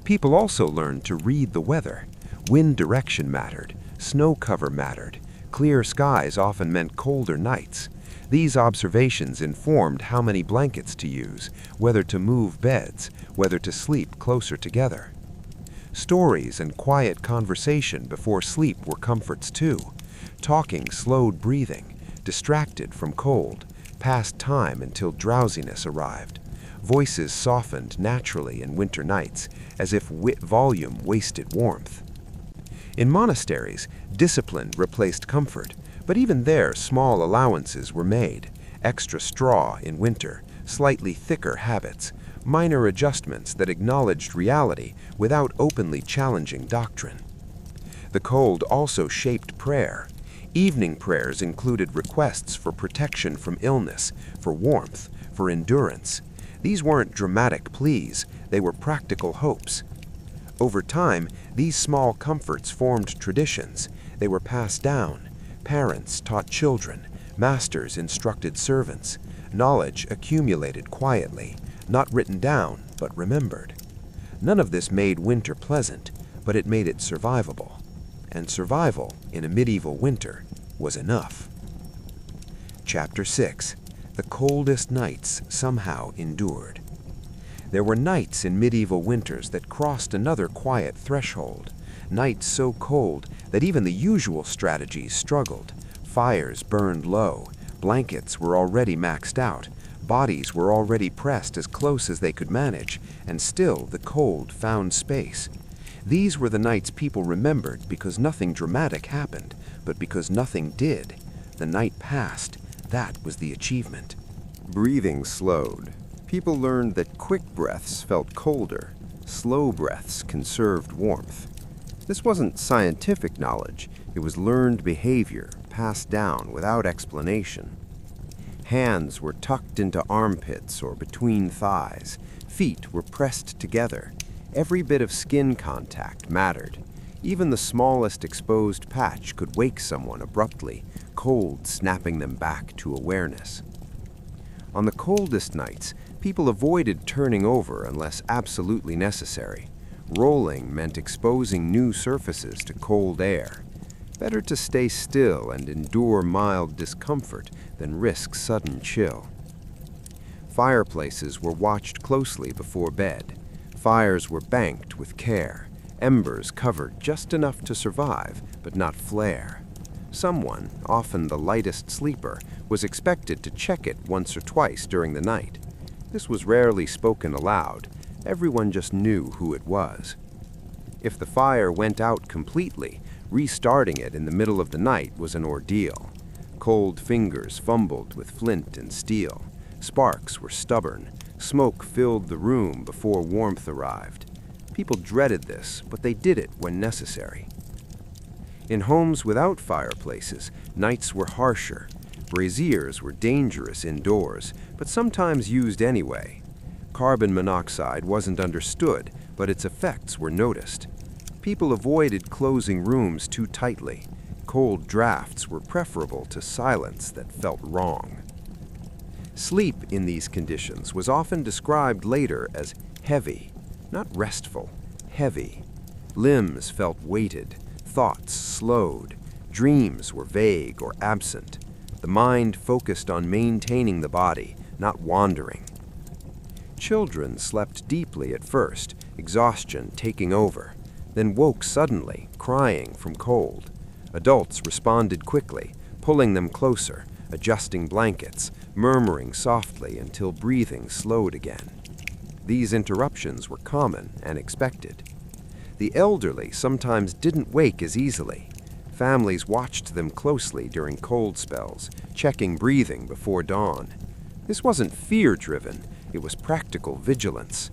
People also learned to read the weather. Wind direction mattered. Snow cover mattered. Clear skies often meant colder nights. These observations informed how many blankets to use, whether to move beds, whether to sleep closer together. Stories and quiet conversation before sleep were comforts too. Talking slowed breathing, distracted from cold, passed time until drowsiness arrived. Voices softened naturally in winter nights, as if volume wasted warmth. In monasteries, discipline replaced comfort, but even there small allowances were made. Extra straw in winter, slightly thicker habits, minor adjustments that acknowledged reality without openly challenging doctrine. The cold also shaped prayer. Evening prayers included requests for protection from illness, for warmth, for endurance. These weren't dramatic pleas, they were practical hopes. Over time, these small comforts formed traditions. They were passed down. Parents taught children, masters instructed servants. Knowledge accumulated quietly, not written down, but remembered. None of this made winter pleasant, but it made it survivable. And survival in a medieval winter was enough. Chapter 6. The coldest nights somehow endured. There were nights in medieval winters that crossed another quiet threshold, nights so cold that even the usual strategies struggled. Fires burned low, blankets were already maxed out, bodies were already pressed as close as they could manage, and still the cold found space. These were the nights people remembered because nothing dramatic happened, but because nothing did. The night passed. That was the achievement. Breathing slowed. People learned that quick breaths felt colder. Slow breaths conserved warmth. This wasn't scientific knowledge. It was learned behavior, passed down without explanation. Hands were tucked into armpits or between thighs. Feet were pressed together. Every bit of skin contact mattered. Even the smallest exposed patch could wake someone abruptly, cold snapping them back to awareness. On the coldest nights, people avoided turning over unless absolutely necessary. Rolling meant exposing new surfaces to cold air. Better to stay still and endure mild discomfort than risk sudden chill. Fireplaces were watched closely before bed. Fires were banked with care, embers covered just enough to survive, but not flare. Someone, often the lightest sleeper, was expected to check it once or twice during the night. This was rarely spoken aloud. Everyone just knew who it was. If the fire went out completely, restarting it in the middle of the night was an ordeal. Cold fingers fumbled with flint and steel. Sparks were stubborn. Smoke filled the room before warmth arrived. People dreaded this, but they did it when necessary. In homes without fireplaces, nights were harsher. Braziers were dangerous indoors, but sometimes used anyway. Carbon monoxide wasn't understood, but its effects were noticed. People avoided closing rooms too tightly. Cold drafts were preferable to silence that felt wrong. Sleep in these conditions was often described later as heavy, not restful, heavy. Limbs felt weighted, thoughts slowed, dreams were vague or absent. The mind focused on maintaining the body, not wandering. Children slept deeply at first, exhaustion taking over, then woke suddenly, crying from cold. Adults responded quickly, pulling them closer, adjusting blankets, murmuring softly until breathing slowed again. These interruptions were common and expected. The elderly sometimes didn't wake as easily. Families watched them closely during cold spells, checking breathing before dawn. This wasn't fear-driven, it was practical vigilance.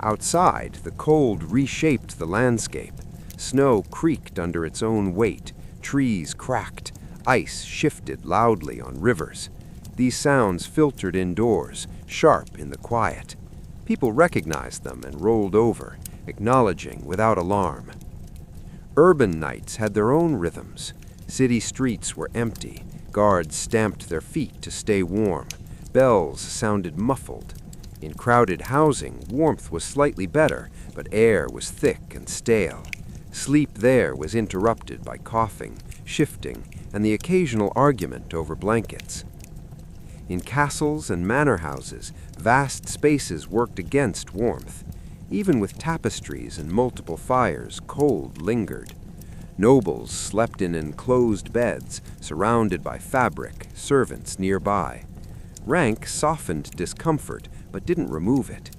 Outside, the cold reshaped the landscape. Snow creaked under its own weight, trees cracked, ice shifted loudly on rivers. These sounds filtered indoors, sharp in the quiet. People recognized them and rolled over, acknowledging without alarm. Urban nights had their own rhythms. City streets were empty. Guards stamped their feet to stay warm. Bells sounded muffled. In crowded housing, warmth was slightly better, but air was thick and stale. Sleep there was interrupted by coughing, shifting, and the occasional argument over blankets. In castles and manor houses, vast spaces worked against warmth. Even with tapestries and multiple fires, cold lingered. Nobles slept in enclosed beds, surrounded by fabric, servants nearby. Rank softened discomfort, but didn't remove it.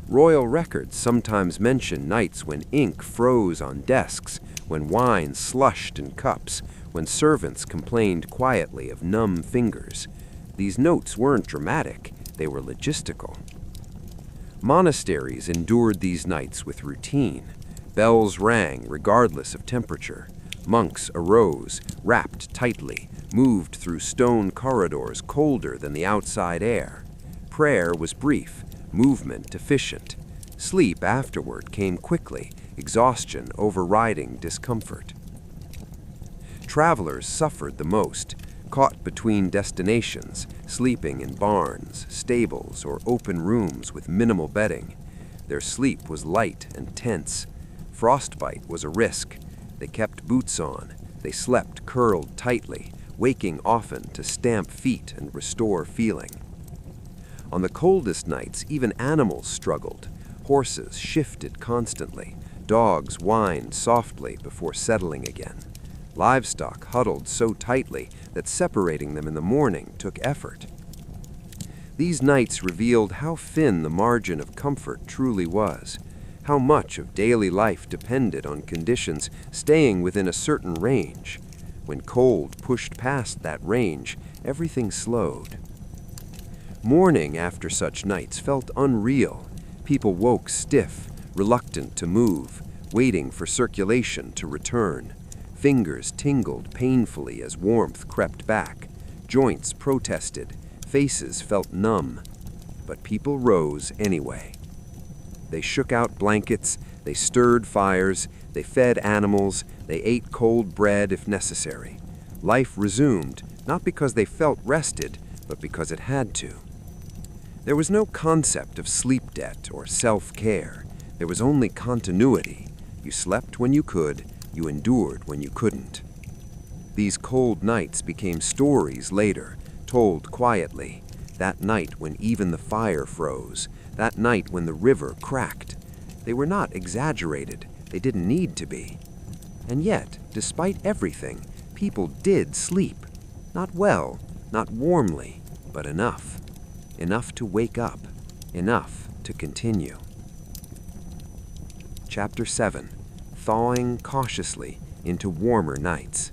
Royal records sometimes mention nights when ink froze on desks, when wine slushed in cups, when servants complained quietly of numb fingers. These notes weren't dramatic, they were logistical. Monasteries endured these nights with routine. Bells rang regardless of temperature. Monks arose, wrapped tightly, moved through stone corridors colder than the outside air. Prayer was brief, movement efficient. Sleep afterward came quickly, exhaustion overriding discomfort. Travelers suffered the most, caught between destinations, sleeping in barns, stables, or open rooms with minimal bedding. Their sleep was light and tense. Frostbite was a risk. They kept boots on. They slept curled tightly, waking often to stamp feet and restore feeling. On the coldest nights, even animals struggled. Horses shifted constantly. Dogs whined softly before settling again. Livestock huddled so tightly that separating them in the morning took effort. These nights revealed how thin the margin of comfort truly was, how much of daily life depended on conditions staying within a certain range. When cold pushed past that range, everything slowed. Morning after such nights felt unreal. People woke stiff, reluctant to move, waiting for circulation to return. Fingers tingled painfully as warmth crept back. Joints protested. Faces felt numb. But people rose anyway. They shook out blankets, they stirred fires, they fed animals, they ate cold bread if necessary. Life resumed, not because they felt rested, but because it had to. There was no concept of sleep debt or self-care. There was only continuity. You slept when you could, you endured when you couldn't. These cold nights became stories later, told quietly. That night when even the fire froze, that night when the river cracked. They were not exaggerated, they didn't need to be. And yet, despite everything, people did sleep. Not well, not warmly, but enough. Enough to wake up, enough to continue. Chapter 7. Thawing cautiously into warmer nights.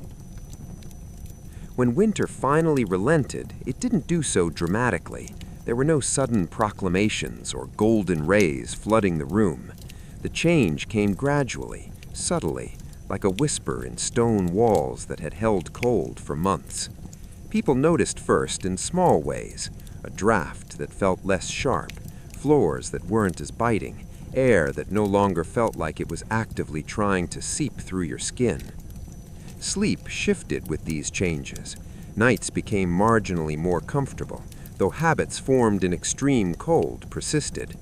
When winter finally relented, it didn't do so dramatically. There were no sudden proclamations or golden rays flooding the room. The change came gradually, subtly, like a whisper in stone walls that had held cold for months. People noticed first in small ways: a draft that felt less sharp, floors that weren't as biting, air that no longer felt like it was actively trying to seep through your skin. Sleep shifted with these changes. Nights became marginally more comfortable, though habits formed in extreme cold persisted.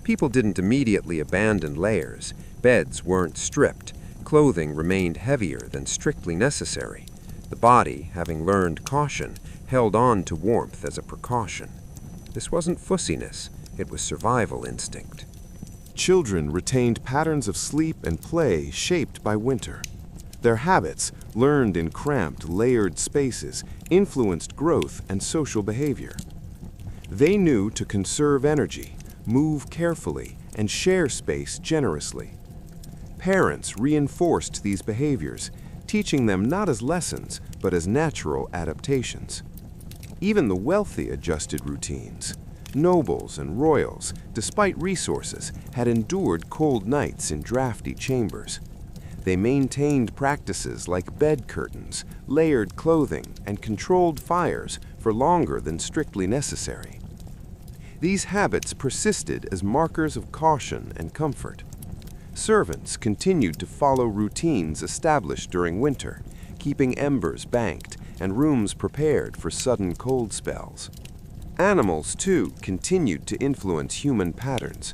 People didn't immediately abandon layers. Beds weren't stripped. Clothing remained heavier than strictly necessary. The body, having learned caution, held on to warmth as a precaution. This wasn't fussiness, it was survival instinct. Children retained patterns of sleep and play shaped by winter. Their habits, learned in cramped, layered spaces, influenced growth and social behavior. They knew to conserve energy, move carefully, and share space generously. Parents reinforced these behaviors, teaching them not as lessons, but as natural adaptations. Even the wealthy adjusted routines. Nobles and royals, despite resources, had endured cold nights in drafty chambers. They maintained practices like bed curtains, layered clothing, and controlled fires for longer than strictly necessary. These habits persisted as markers of caution and comfort. Servants continued to follow routines established during winter, keeping embers banked and rooms prepared for sudden cold spells. Animals, too, continued to influence human patterns.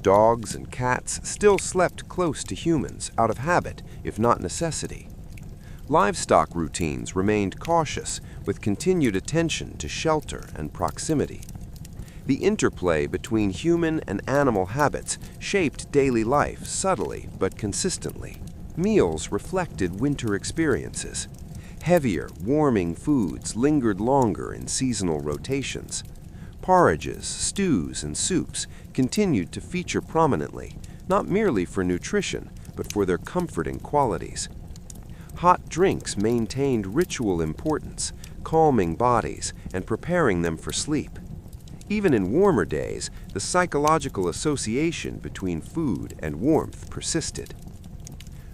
Dogs and cats still slept close to humans out of habit, if not necessity. Livestock routines remained cautious, with continued attention to shelter and proximity. The interplay between human and animal habits shaped daily life subtly but consistently. Meals reflected winter experiences. Heavier, warming foods lingered longer in seasonal rotations. Porridges, stews, and soups continued to feature prominently, not merely for nutrition, but for their comforting qualities. Hot drinks maintained ritual importance, calming bodies and preparing them for sleep. Even in warmer days, the psychological association between food and warmth persisted.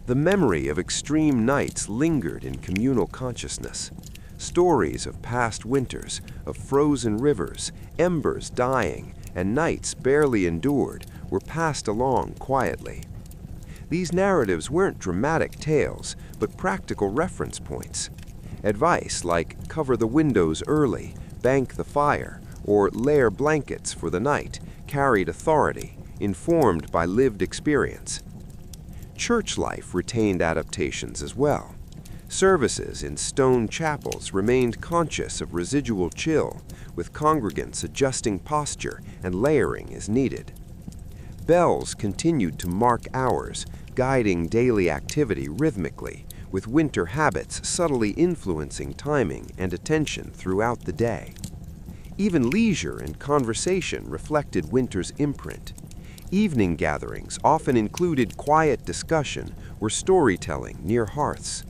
The memory of extreme nights lingered in communal consciousness. Stories of past winters, of frozen rivers, embers dying, and nights barely endured were passed along quietly. These narratives weren't dramatic tales, but practical reference points. Advice like cover the windows early, bank the fire, or layer blankets for the night carried authority, informed by lived experience. Church life retained adaptations as well. Services in stone chapels remained conscious of residual chill, with congregants adjusting posture and layering as needed. Bells continued to mark hours, guiding daily activity rhythmically, with winter habits subtly influencing timing and attention throughout the day. Even leisure and conversation reflected winter's imprint. Evening gatherings often included quiet discussion or storytelling near hearths.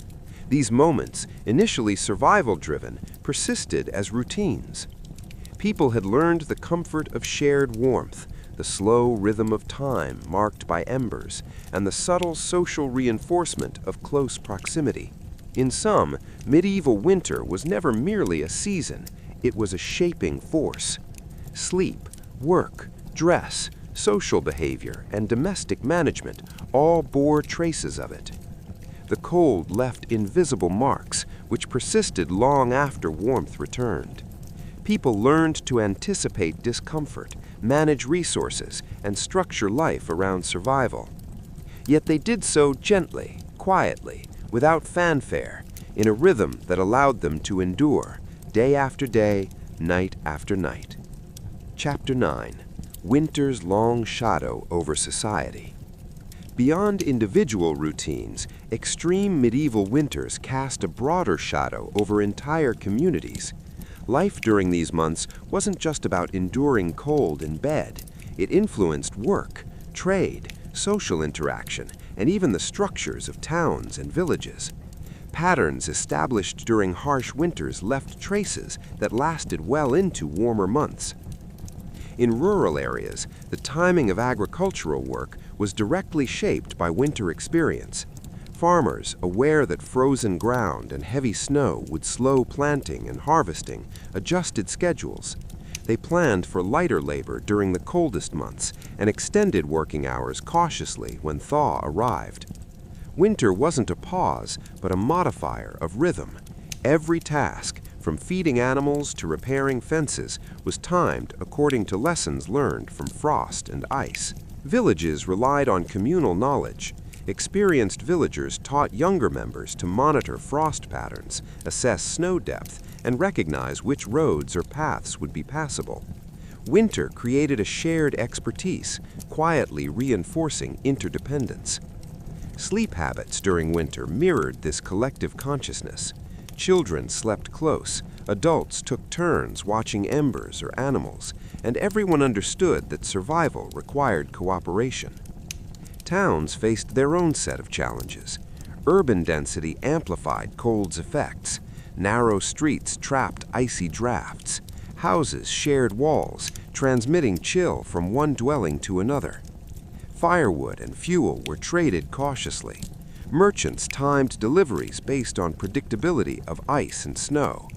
These moments, initially survival-driven, persisted as routines. People had learned the comfort of shared warmth, the slow rhythm of time marked by embers, and the subtle social reinforcement of close proximity. In sum, medieval winter was never merely a season, it was a shaping force. Sleep, work, dress, social behavior, and domestic management all bore traces of it. The cold left invisible marks, which persisted long after warmth returned. People learned to anticipate discomfort, manage resources, and structure life around survival. Yet they did so gently, quietly, without fanfare, in a rhythm that allowed them to endure, day after day, night after night. Chapter 9. Winter's Long Shadow Over Society. Beyond individual routines, extreme medieval winters cast a broader shadow over entire communities. Life during these months wasn't just about enduring cold in bed. It influenced work, trade, social interaction, and even the structures of towns and villages. Patterns established during harsh winters left traces that lasted well into warmer months. In rural areas, the timing of agricultural work was directly shaped by winter experience. Farmers, aware that frozen ground and heavy snow would slow planting and harvesting, adjusted schedules. They planned for lighter labor during the coldest months and extended working hours cautiously when thaw arrived. Winter wasn't a pause, but a modifier of rhythm. Every task, from feeding animals to repairing fences, was timed according to lessons learned from frost and ice. Villages relied on communal knowledge. Experienced villagers taught younger members to monitor frost patterns, assess snow depth, and recognize which roads or paths would be passable. Winter created a shared expertise, quietly reinforcing interdependence. Sleep habits during winter mirrored this collective consciousness. Children slept close, adults took turns watching embers or animals, and everyone understood that survival required cooperation. Towns faced their own set of challenges. Urban density amplified cold's effects. Narrow streets trapped icy drafts. Houses shared walls, transmitting chill from one dwelling to another. Firewood and fuel were traded cautiously. Merchants timed deliveries based on predictability of ice and snow.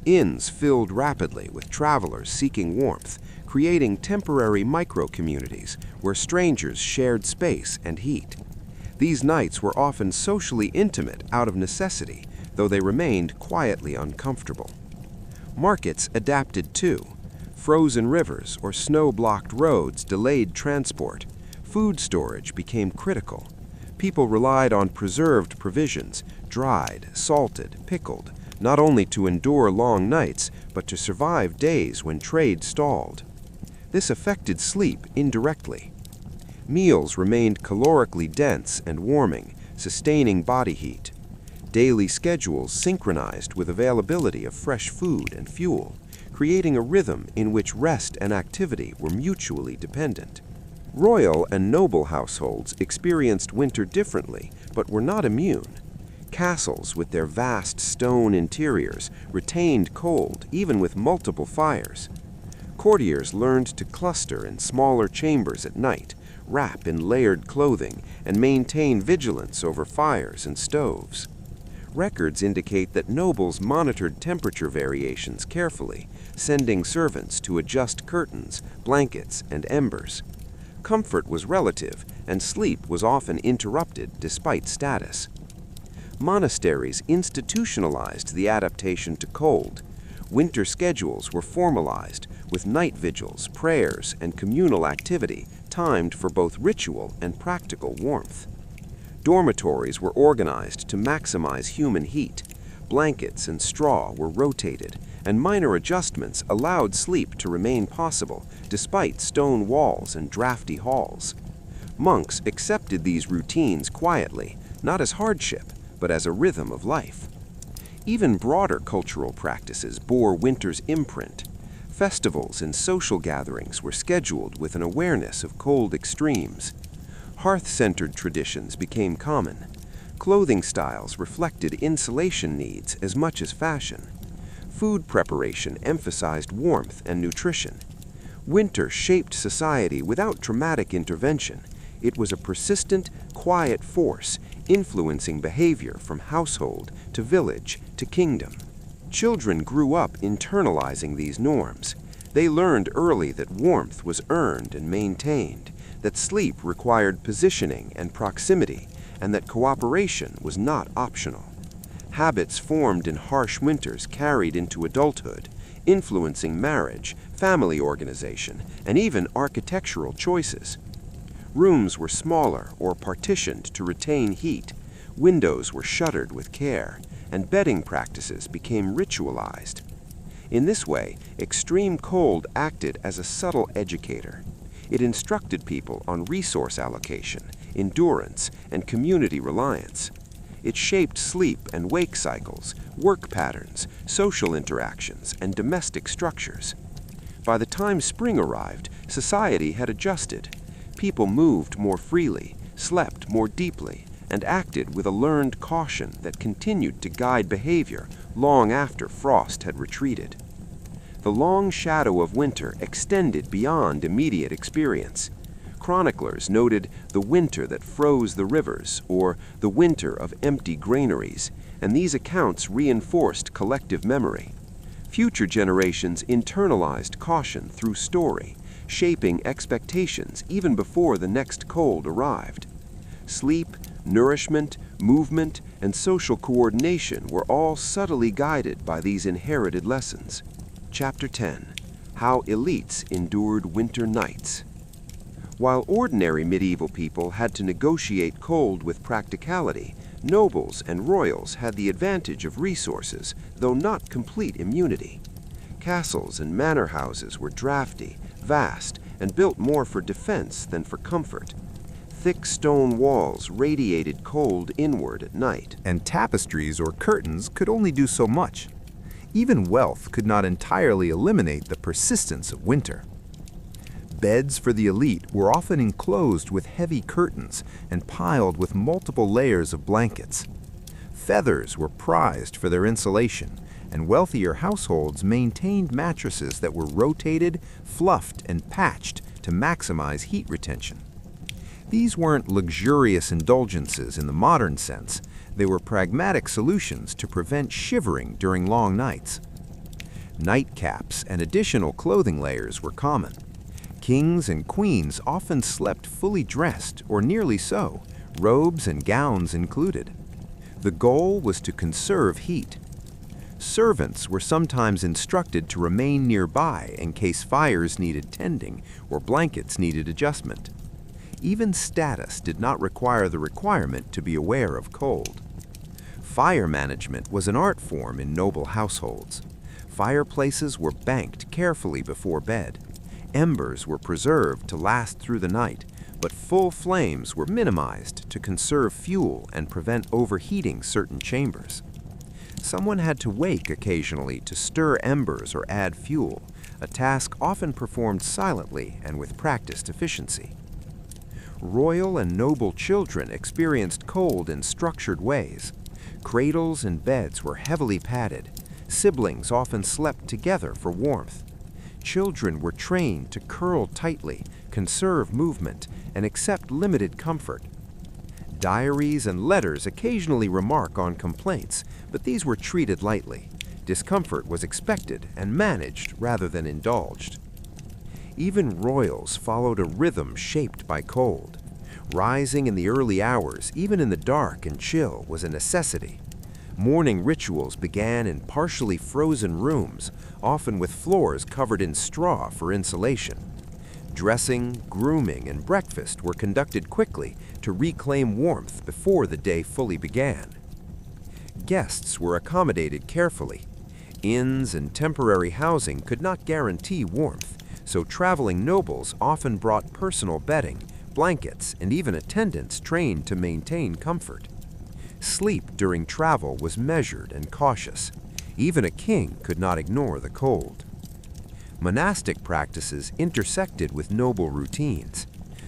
Inns filled rapidly with travelers seeking warmth, creating temporary micro-communities where strangers shared space and heat. These nights were often socially intimate out of necessity, though they remained quietly uncomfortable. Markets adapted too. Frozen rivers or snow-blocked roads delayed transport. Food storage became critical. People relied on preserved provisions, dried, salted, pickled, not only to endure long nights, but to survive days when trade stalled. This affected sleep indirectly. Meals remained calorically dense and warming, sustaining body heat. Daily schedules synchronized with availability of fresh food and fuel, creating a rhythm in which rest and activity were mutually dependent. Royal and noble households experienced winter differently, but were not immune. Castles, with their vast stone interiors, retained cold even with multiple fires. Courtiers learned to cluster in smaller chambers at night, wrap in layered clothing, and maintain vigilance over fires and stoves. Records indicate that nobles monitored temperature variations carefully, sending servants to adjust curtains, blankets, and embers. Comfort was relative, and sleep was often interrupted despite status. Monasteries institutionalized the adaptation to cold. Winter schedules were formalized, with night vigils, prayers, and communal activity timed for both ritual and practical warmth. Dormitories were organized to maximize human heat. Blankets and straw were rotated, and minor adjustments allowed sleep to remain possible despite stone walls and drafty halls. Monks accepted these routines quietly, not as hardship, but as a rhythm of life. Even broader cultural practices bore winter's imprint. Festivals and social gatherings were scheduled with an awareness of cold extremes. Hearth-centered traditions became common. Clothing styles reflected insulation needs as much as fashion. Food preparation emphasized warmth and nutrition. Winter shaped society without dramatic intervention. It was a persistent, quiet force, influencing behavior from household to village to kingdom. Children grew up internalizing these norms. They learned early that warmth was earned and maintained, that sleep required positioning and proximity, and that cooperation was not optional. Habits formed in harsh winters carried into adulthood, influencing marriage, family organization, and even architectural choices. Rooms were smaller or partitioned to retain heat, windows were shuttered with care, and bedding practices became ritualized. In this way, extreme cold acted as a subtle educator. It instructed people on resource allocation, endurance, and community reliance. It shaped sleep and wake cycles, work patterns, social interactions, and domestic structures. By the time spring arrived, society had adjusted. People moved more freely, slept more deeply, and acted with a learned caution that continued to guide behavior long after frost had retreated. The long shadow of winter extended beyond immediate experience. Chroniclers noted the winter that froze the rivers, or the winter of empty granaries, and these accounts reinforced collective memory. Future generations internalized caution through story, shaping expectations even before the next cold arrived. Sleep, nourishment, movement, and social coordination were all subtly guided by these inherited lessons. Chapter 10. How Elites Endured Winter Nights. While ordinary medieval people had to negotiate cold with practicality, nobles and royals had the advantage of resources, though not complete immunity. Castles and manor houses were drafty, vast, and built more for defense than for comfort. Thick stone walls radiated cold inward at night. And tapestries or curtains could only do so much. Even wealth could not entirely eliminate the persistence of winter. Beds for the elite were often enclosed with heavy curtains and piled with multiple layers of blankets. Feathers were prized for their insulation, and wealthier households maintained mattresses that were rotated, fluffed, and patched to maximize heat retention. These weren't luxurious indulgences in the modern sense. They were pragmatic solutions to prevent shivering during long nights. Nightcaps and additional clothing layers were common. Kings and queens often slept fully dressed, or nearly so, robes and gowns included. The goal was to conserve heat. Servants were sometimes instructed to remain nearby in case fires needed tending or blankets needed adjustment. Even status did not require the requirement to be aware of cold. Fire management was an art form in noble households. Fireplaces were banked carefully before bed. Embers were preserved to last through the night, but full flames were minimized to conserve fuel and prevent overheating certain chambers. Someone had to wake occasionally to stir embers or add fuel, a task often performed silently and with practiced efficiency. Royal and noble children experienced cold in structured ways. Cradles and beds were heavily padded. Siblings often slept together for warmth. Children were trained to curl tightly, conserve movement, and accept limited comfort. Diaries and letters occasionally remark on complaints, but these were treated lightly. Discomfort was expected and managed rather than indulged. Even royals followed a rhythm shaped by cold. Rising in the early hours, even in the dark and chill, was a necessity. Morning rituals began in partially frozen rooms, often with floors covered in straw for insulation. Dressing, grooming, and breakfast were conducted quickly to reclaim warmth before the day fully began. Guests were accommodated carefully. Inns and temporary housing could not guarantee warmth, so traveling nobles often brought personal bedding, blankets, and even attendants trained to maintain comfort. Sleep during travel was measured and cautious. Even a king could not ignore the cold. Monastic practices intersected with noble routines.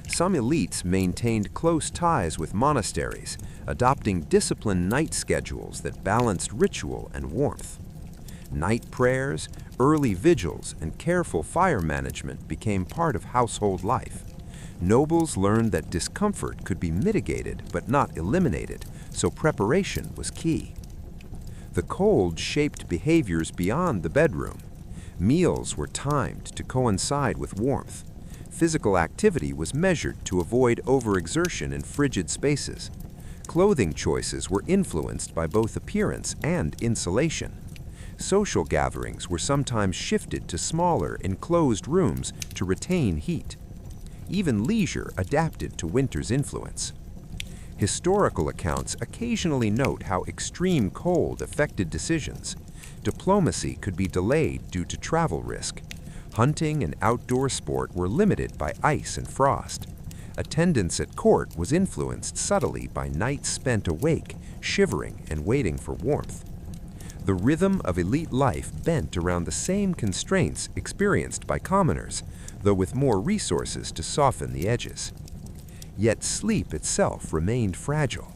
Some elites maintained close ties with monasteries, adopting disciplined night schedules that balanced ritual and warmth. Night prayers, early vigils, and careful fire management became part of household life. Nobles learned that discomfort could be mitigated but not eliminated, so preparation was key. The cold shaped behaviors beyond the bedroom. Meals were timed to coincide with warmth. Physical activity was measured to avoid overexertion in frigid spaces. Clothing choices were influenced by both appearance and insulation. Social gatherings were sometimes shifted to smaller, enclosed rooms to retain heat. Even leisure adapted to winter's influence. Historical accounts occasionally note how extreme cold affected decisions. Diplomacy could be delayed due to travel risk. Hunting and outdoor sport were limited by ice and frost. Attendance at court was influenced subtly by nights spent awake, shivering, and waiting for warmth. The rhythm of elite life bent around the same constraints experienced by commoners, though with more resources to soften the edges. Yet sleep itself remained fragile.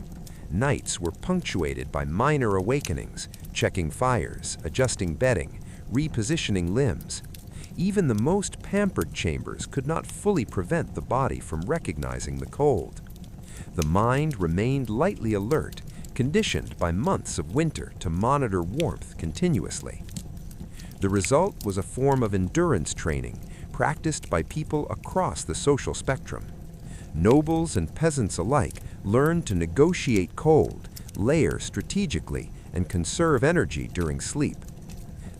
Nights were punctuated by minor awakenings, checking fires, adjusting bedding, repositioning limbs. Even the most pampered chambers could not fully prevent the body from recognizing the cold. The mind remained lightly alert, conditioned by months of winter to monitor warmth continuously. The result was a form of endurance training practiced by people across the social spectrum. Nobles and peasants alike learned to negotiate cold, layer strategically, and conserve energy during sleep.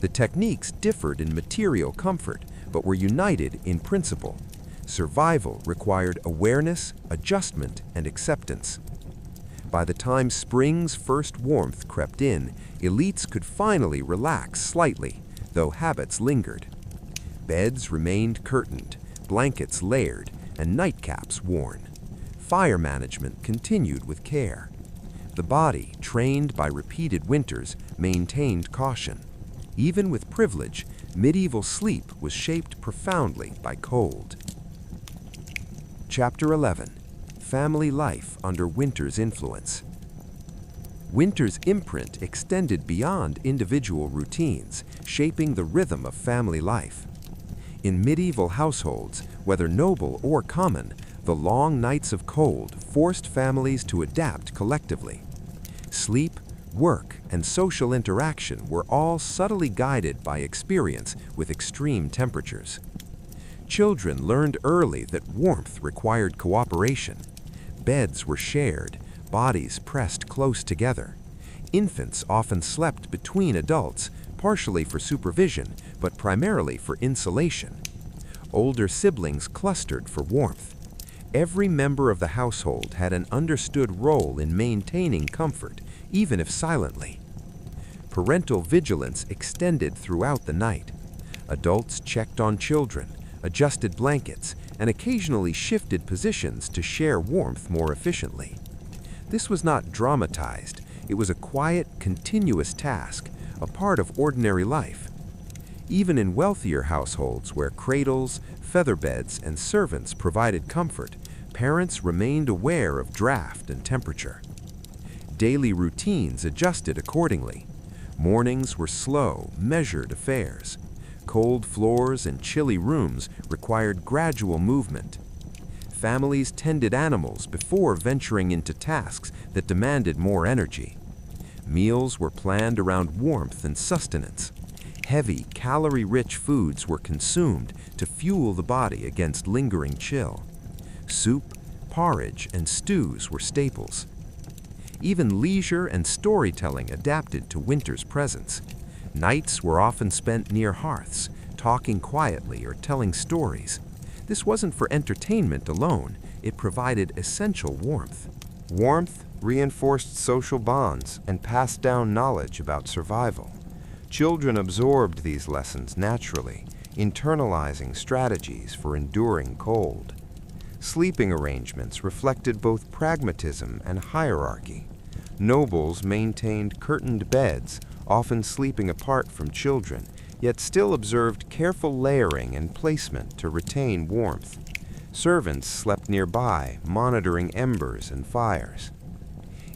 The techniques differed in material comfort, but were united in principle. Survival required awareness, adjustment, and acceptance. By the time spring's first warmth crept in, elites could finally relax slightly, though habits lingered. Beds remained curtained, blankets layered, and nightcaps worn. Fire management continued with care. The body, trained by repeated winters, maintained caution. Even with privilege, medieval sleep was shaped profoundly by cold. Chapter 11. Family life under winter's influence. Winter's imprint extended beyond individual routines, shaping the rhythm of family life. In medieval households, whether noble or common, the long nights of cold forced families to adapt collectively. Sleep, work, and social interaction were all subtly guided by experience with extreme temperatures. Children learned early that warmth required cooperation. Beds were shared, bodies pressed close together. Infants often slept between adults, partially for supervision, but primarily for insulation. Older siblings clustered for warmth. Every member of the household had an understood role in maintaining comfort, even if silently. Parental vigilance extended throughout the night. Adults checked on children, adjusted blankets, and occasionally shifted positions to share warmth more efficiently. This was not dramatized, it was a quiet, continuous task, a part of ordinary life. Even in wealthier households where cradles, feather beds, and servants provided comfort, parents remained aware of draft and temperature. Daily routines adjusted accordingly. Mornings were slow, measured affairs. Cold floors and chilly rooms required gradual movement. Families tended animals before venturing into tasks that demanded more energy. Meals were planned around warmth and sustenance. Heavy, calorie-rich foods were consumed to fuel the body against lingering chill. Soup, porridge, and stews were staples. Even leisure and storytelling adapted to winter's presence. Nights were often spent near hearths, talking quietly or telling stories. This wasn't for entertainment alone, it provided essential warmth. Warmth reinforced social bonds and passed down knowledge about survival. Children absorbed these lessons naturally, internalizing strategies for enduring cold. Sleeping arrangements reflected both pragmatism and hierarchy. Nobles maintained curtained beds, often sleeping apart from children, yet still observed careful layering and placement to retain warmth. Servants slept nearby, monitoring embers and fires.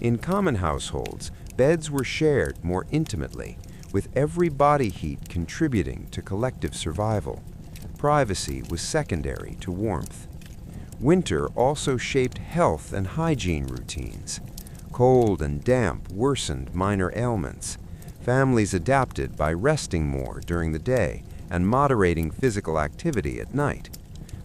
In common households, beds were shared more intimately, with every body heat contributing to collective survival. Privacy was secondary to warmth. Winter also shaped health and hygiene routines. Cold and damp worsened minor ailments. Families adapted by resting more during the day and moderating physical activity at night.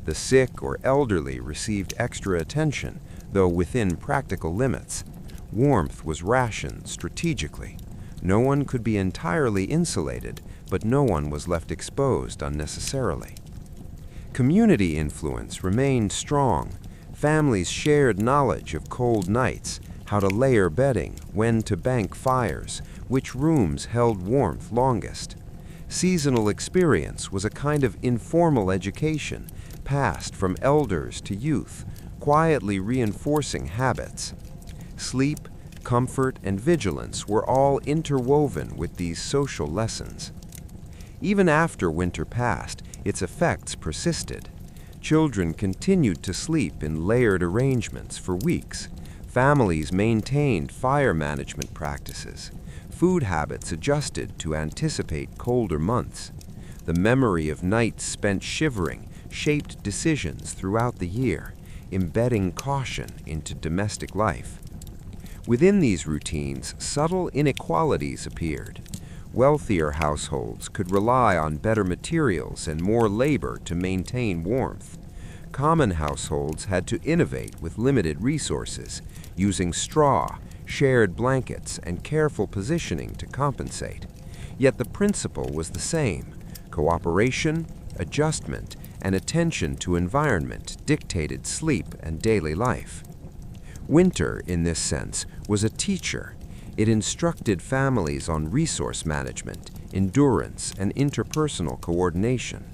The sick or elderly received extra attention, though within practical limits. Warmth was rationed strategically. No one could be entirely insulated, but no one was left exposed unnecessarily. Community influence remained strong. Families shared knowledge of cold nights, how to layer bedding, when to bank fires, which rooms held warmth longest. Seasonal experience was a kind of informal education, passed from elders to youth, quietly reinforcing habits. Sleep, comfort, and vigilance were all interwoven with these social lessons. Even after winter passed, its effects persisted. Children continued to sleep in layered arrangements for weeks. Families maintained fire management practices. Food habits adjusted to anticipate colder months. The memory of nights spent shivering shaped decisions throughout the year, embedding caution into domestic life. Within these routines, subtle inequalities appeared. Wealthier households could rely on better materials and more labor to maintain warmth. Common households had to innovate with limited resources, using straw, shared blankets, and careful positioning to compensate. Yet the principle was the same. Cooperation, adjustment, and attention to environment dictated sleep and daily life. Winter, in this sense, was a teacher. It instructed families on resource management, endurance, and interpersonal coordination.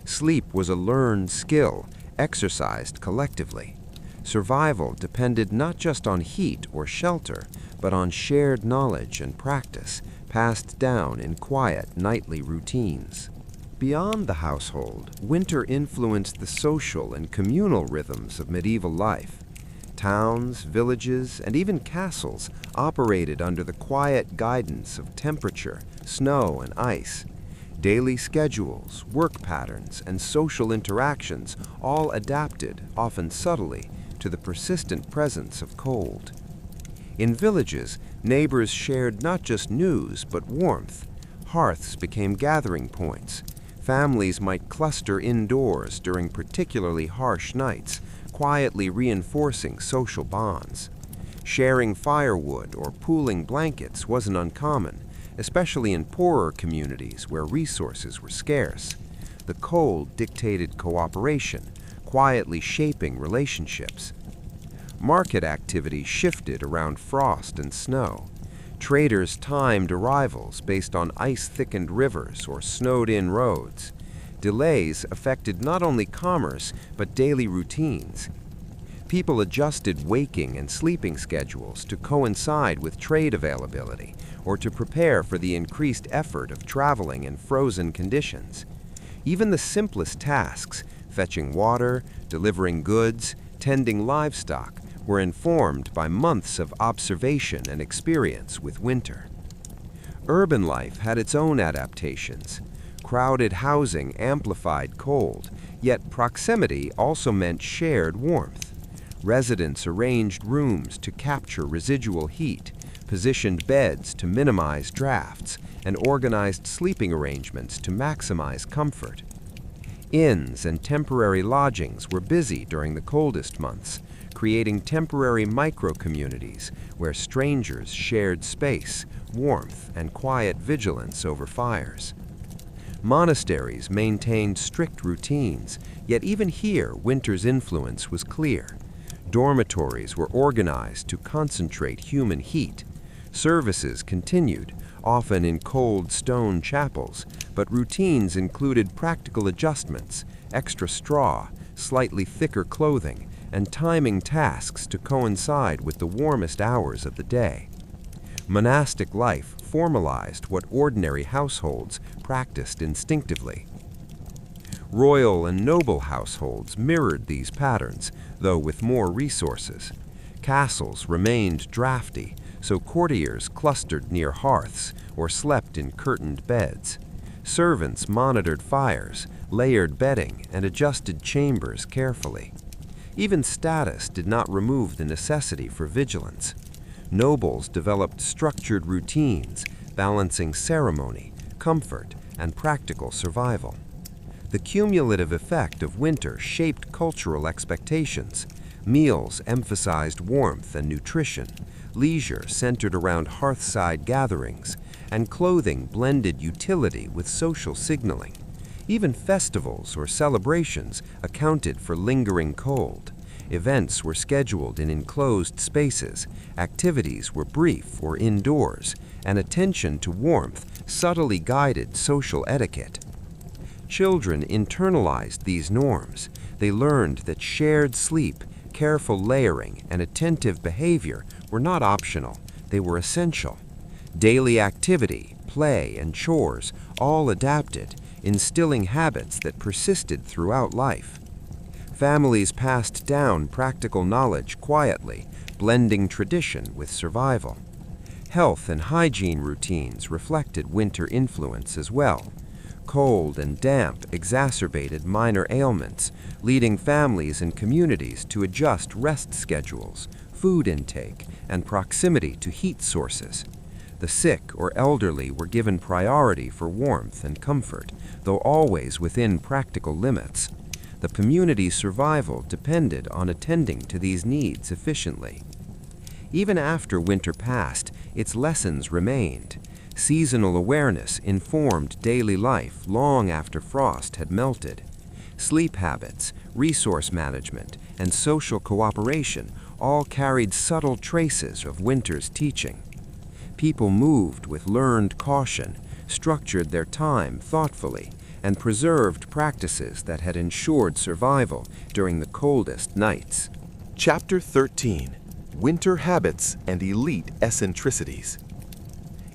Sleep was a learned skill, exercised collectively. Survival depended not just on heat or shelter, but on shared knowledge and practice, passed down in quiet nightly routines. Beyond the household, winter influenced the social and communal rhythms of medieval life. Towns, villages, and even castles operated under the quiet guidance of temperature, snow, and ice. Daily schedules, work patterns, and social interactions all adapted, often subtly, to the persistent presence of cold. In villages, neighbors shared not just news but warmth. Hearths became gathering points. Families might cluster indoors during particularly harsh nights, quietly reinforcing social bonds. Sharing firewood or pooling blankets wasn't uncommon, especially in poorer communities where resources were scarce. The cold dictated cooperation, quietly shaping relationships. Market activity shifted around frost and snow. Traders timed arrivals based on ice-thickened rivers or snowed-in roads. Delays affected not only commerce, but daily routines. People adjusted waking and sleeping schedules to coincide with trade availability or to prepare for the increased effort of traveling in frozen conditions. Even the simplest tasks, fetching water, delivering goods, tending livestock, were informed by months of observation and experience with winter. Urban life had its own adaptations. Crowded housing amplified cold, yet proximity also meant shared warmth. Residents arranged rooms to capture residual heat, positioned beds to minimize drafts, and organized sleeping arrangements to maximize comfort. Inns and temporary lodgings were busy during the coldest months, creating temporary micro-communities where strangers shared space, warmth, and quiet vigilance over fires. Monasteries maintained strict routines, yet even here winter's influence was clear. Dormitories were organized to concentrate human heat. Services continued, often in cold stone chapels, but routines included practical adjustments, extra straw, slightly thicker clothing, and timing tasks to coincide with the warmest hours of the day. Monastic life formalized what ordinary households practiced instinctively. Royal and noble households mirrored these patterns, though with more resources. Castles remained drafty, so courtiers clustered near hearths or slept in curtained beds. Servants monitored fires, layered bedding, and adjusted chambers carefully. Even status did not remove the necessity for vigilance. Nobles developed structured routines, balancing ceremony, comfort, and practical survival. The cumulative effect of winter shaped cultural expectations. Meals emphasized warmth and nutrition, leisure centered around hearthside gatherings, and clothing blended utility with social signaling. Even festivals or celebrations accounted for lingering cold. Events were scheduled in enclosed spaces, activities were brief or indoors, and attention to warmth subtly guided social etiquette. Children internalized these norms. They learned that shared sleep, careful layering, and attentive behavior were not optional, they were essential. Daily activity, play, and chores all adapted, instilling habits that persisted throughout life. Families passed down practical knowledge quietly, blending tradition with survival. Health and hygiene routines reflected winter influence as well. Cold and damp exacerbated minor ailments, leading families and communities to adjust rest schedules, food intake, and proximity to heat sources. The sick or elderly were given priority for warmth and comfort, though always within practical limits. The community's survival depended on attending to these needs efficiently. Even after winter passed, its lessons remained. Seasonal awareness informed daily life long after frost had melted. Sleep habits, resource management, and social cooperation all carried subtle traces of winter's teaching. People moved with learned caution, structured their time thoughtfully, and preserved practices that had ensured survival during the coldest nights. Chapter 13: Winter Habits and Elite Eccentricities.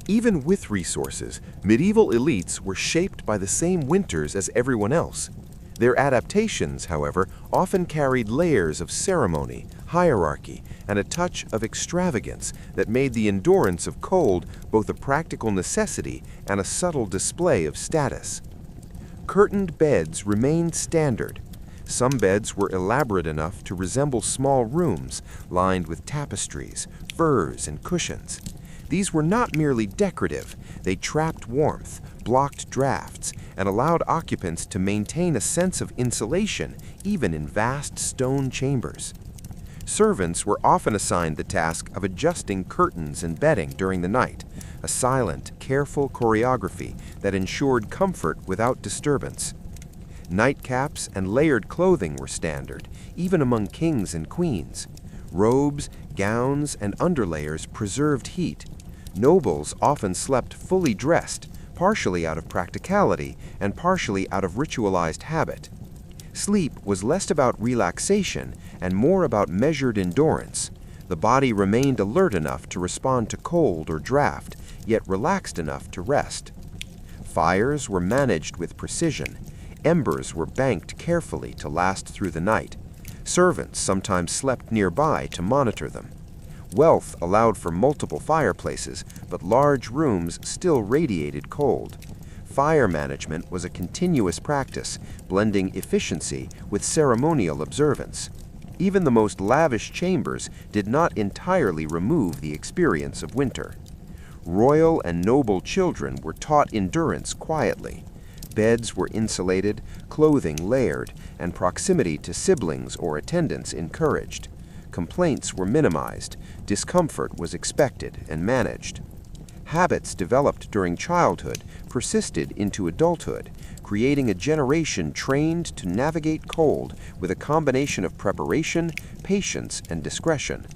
Even with resources, medieval elites were shaped by the same winters as everyone else. Their adaptations, however, often carried layers of ceremony, hierarchy, and a touch of extravagance that made the endurance of cold both a practical necessity and a subtle display of status. Curtained beds remained standard. Some beds were elaborate enough to resemble small rooms lined with tapestries, furs, and cushions. These were not merely decorative, they trapped warmth, blocked drafts, and allowed occupants to maintain a sense of insulation even in vast stone chambers. Servants were often assigned the task of adjusting curtains and bedding during the night, a silent, careful choreography that ensured comfort without disturbance. Nightcaps and layered clothing were standard, even among kings and queens. Robes, gowns, and underlayers preserved heat. Nobles often slept fully dressed, partially out of practicality and partially out of ritualized habit. Sleep was less about relaxation and more about measured endurance. The body remained alert enough to respond to cold or draft, yet relaxed enough to rest. Fires were managed with precision. Embers were banked carefully to last through the night. Servants sometimes slept nearby to monitor them. Wealth allowed for multiple fireplaces, but large rooms still radiated cold. Fire management was a continuous practice, blending efficiency with ceremonial observance. Even the most lavish chambers did not entirely remove the experience of winter. Royal and noble children were taught endurance quietly. Beds were insulated, clothing layered, and proximity to siblings or attendants encouraged. Complaints were minimized, discomfort was expected and managed. Habits developed during childhood persisted into adulthood, creating a generation trained to navigate cold with a combination of preparation, patience, and discretion.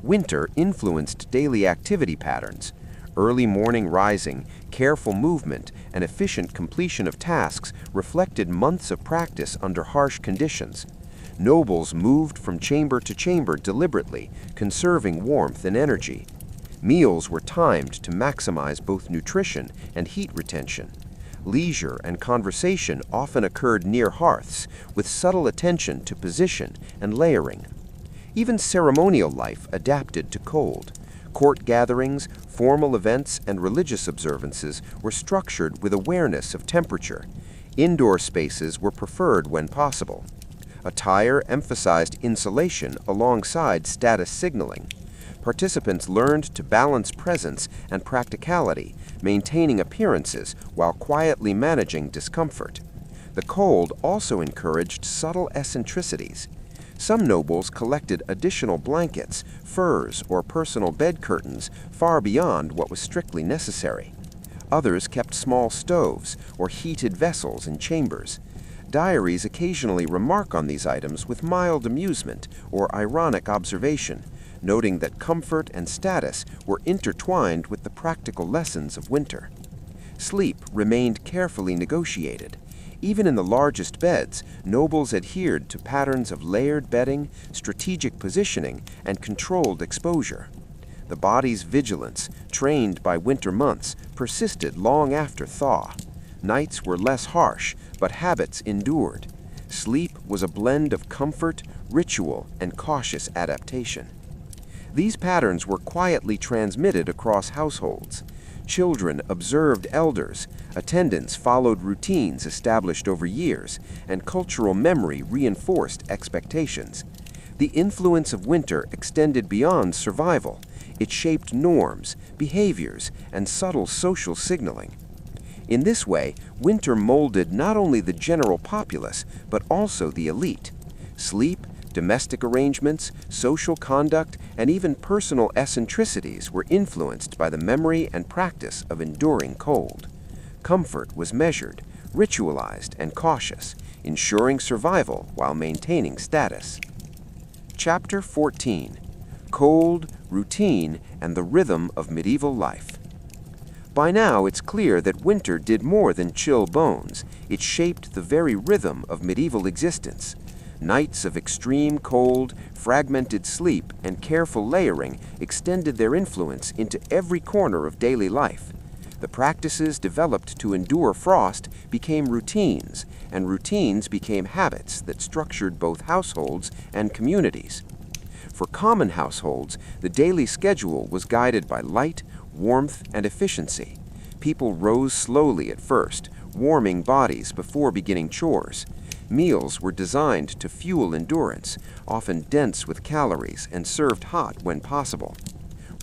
Winter influenced daily activity patterns. Early morning rising, careful movement, and efficient completion of tasks reflected months of practice under harsh conditions. Nobles moved from chamber to chamber deliberately, conserving warmth and energy. Meals were timed to maximize both nutrition and heat retention. Leisure and conversation often occurred near hearths, with subtle attention to position and layering. Even ceremonial life adapted to cold. Court gatherings, formal events, and religious observances were structured with awareness of temperature. Indoor spaces were preferred when possible. Attire emphasized insulation alongside status signaling. Participants learned to balance presence and practicality, maintaining appearances while quietly managing discomfort. The cold also encouraged subtle eccentricities. Some nobles collected additional blankets, furs, or personal bed curtains far beyond what was strictly necessary. Others kept small stoves or heated vessels in chambers. Diaries occasionally remark on these items with mild amusement or ironic observation, noting that comfort and status were intertwined with the practical lessons of winter. Sleep remained carefully negotiated. Even in the largest beds, nobles adhered to patterns of layered bedding, strategic positioning, and controlled exposure. The body's vigilance, trained by winter months, persisted long after thaw. Nights were less harsh, but habits endured. Sleep was a blend of comfort, ritual, and cautious adaptation. These patterns were quietly transmitted across households. Children observed elders, attendants followed routines established over years, and cultural memory reinforced expectations. The influence of winter extended beyond survival. It shaped norms, behaviors, and subtle social signaling. In this way, winter molded not only the general populace, but also the elite. Sleep, domestic arrangements, social conduct, and even personal eccentricities were influenced by the memory and practice of enduring cold. Comfort was measured, ritualized, and cautious, ensuring survival while maintaining status. Chapter 14: Cold, Routine, and the Rhythm of Medieval Life. By now, it's clear that winter did more than chill bones. It shaped the very rhythm of medieval existence. Nights of extreme cold, fragmented sleep, and careful layering extended their influence into every corner of daily life. The practices developed to endure frost became routines, and routines became habits that structured both households and communities. For common households, the daily schedule was guided by light, warmth, and efficiency. People rose slowly at first, warming bodies before beginning chores. Meals were designed to fuel endurance, often dense with calories and served hot when possible.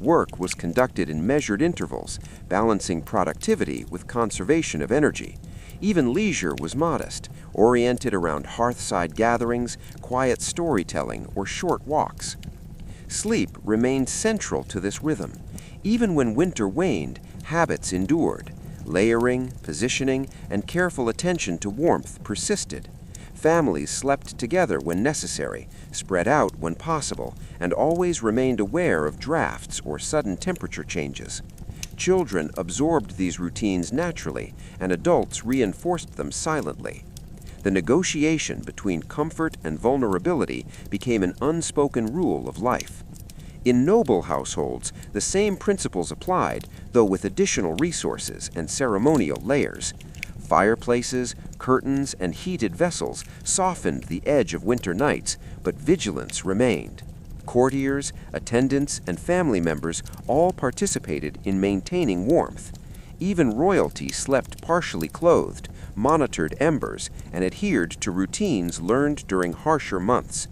Work was conducted in measured intervals, balancing productivity with conservation of energy. Even leisure was modest, oriented around hearthside gatherings, quiet storytelling, or short walks. Sleep remained central to this rhythm. Even when winter waned, habits endured. Layering, positioning, and careful attention to warmth persisted. Families slept together when necessary, spread out when possible, and always remained aware of drafts or sudden temperature changes. Children absorbed these routines naturally, and adults reinforced them silently. The negotiation between comfort and vulnerability became an unspoken rule of life. In noble households, the same principles applied, though with additional resources and ceremonial layers. Fireplaces, curtains, and heated vessels softened the edge of winter nights, but vigilance remained. Courtiers, attendants, and family members all participated in maintaining warmth. Even royalty slept partially clothed, monitored embers, and adhered to routines learned during harsher months.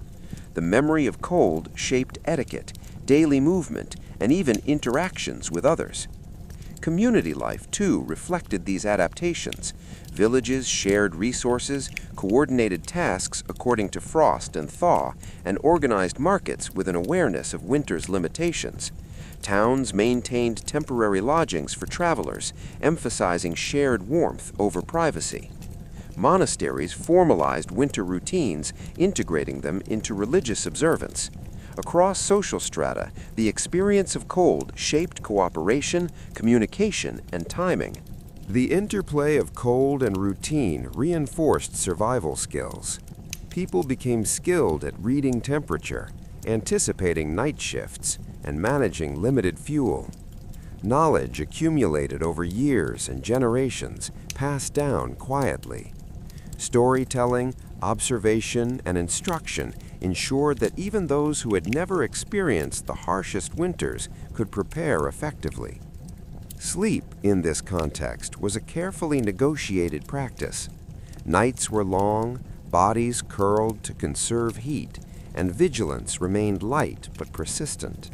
The memory of cold shaped etiquette, daily movement, and even interactions with others. Community life, too, reflected these adaptations. Villages shared resources, coordinated tasks according to frost and thaw, and organized markets with an awareness of winter's limitations. Towns maintained temporary lodgings for travelers, emphasizing shared warmth over privacy. Monasteries formalized winter routines, integrating them into religious observance. Across social strata, the experience of cold shaped cooperation, communication, and timing. The interplay of cold and routine reinforced survival skills. People became skilled at reading temperature, anticipating night shifts, and managing limited fuel. Knowledge accumulated over years and generations passed down quietly. Storytelling, observation, and instruction ensured that even those who had never experienced the harshest winters could prepare effectively. Sleep, in this context, was a carefully negotiated practice. Nights were long, bodies curled to conserve heat, and vigilance remained light but persistent.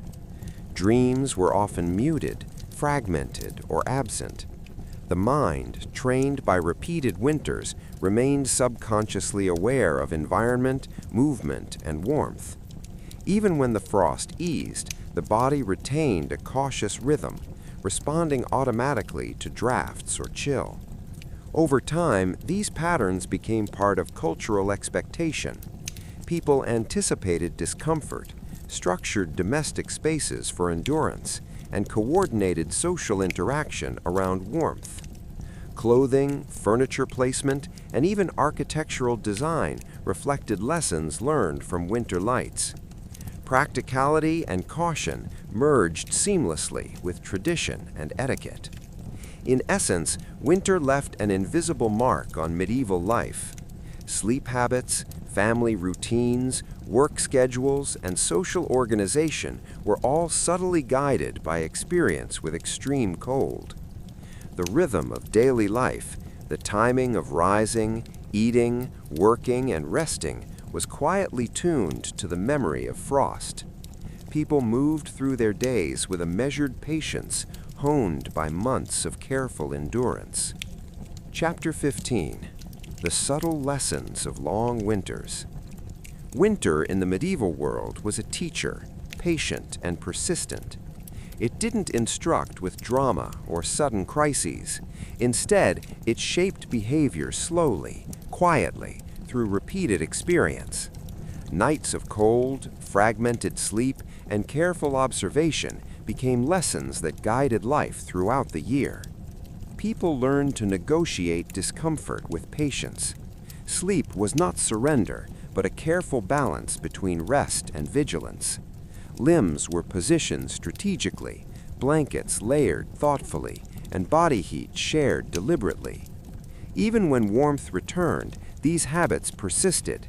Dreams were often muted, fragmented, or absent. The mind, trained by repeated winters, remained subconsciously aware of environment, movement, and warmth. Even when the frost eased, the body retained a cautious rhythm, responding automatically to drafts or chill. Over time, these patterns became part of cultural expectation. People anticipated discomfort, structured domestic spaces for endurance, and coordinated social interaction around warmth. Clothing, furniture placement, and even architectural design reflected lessons learned from winter lights. Practicality and caution merged seamlessly with tradition and etiquette. In essence, winter left an invisible mark on medieval life. Sleep habits, family routines, work schedules, and social organization were all subtly guided by experience with extreme cold. The rhythm of daily life, the timing of rising, eating, working, and resting was quietly tuned to the memory of frost. People moved through their days with a measured patience, honed by months of careful endurance. Chapter 15. The Subtle Lessons of Long Winters. Winter in the medieval world was a teacher, patient and persistent. It didn't instruct with drama or sudden crises. Instead, it shaped behavior slowly, quietly, through repeated experience. Nights of cold, fragmented sleep, and careful observation became lessons that guided life throughout the year. People learned to negotiate discomfort with patience. Sleep was not surrender, but a careful balance between rest and vigilance. Limbs were positioned strategically, blankets layered thoughtfully, and body heat shared deliberately. Even when warmth returned, these habits persisted.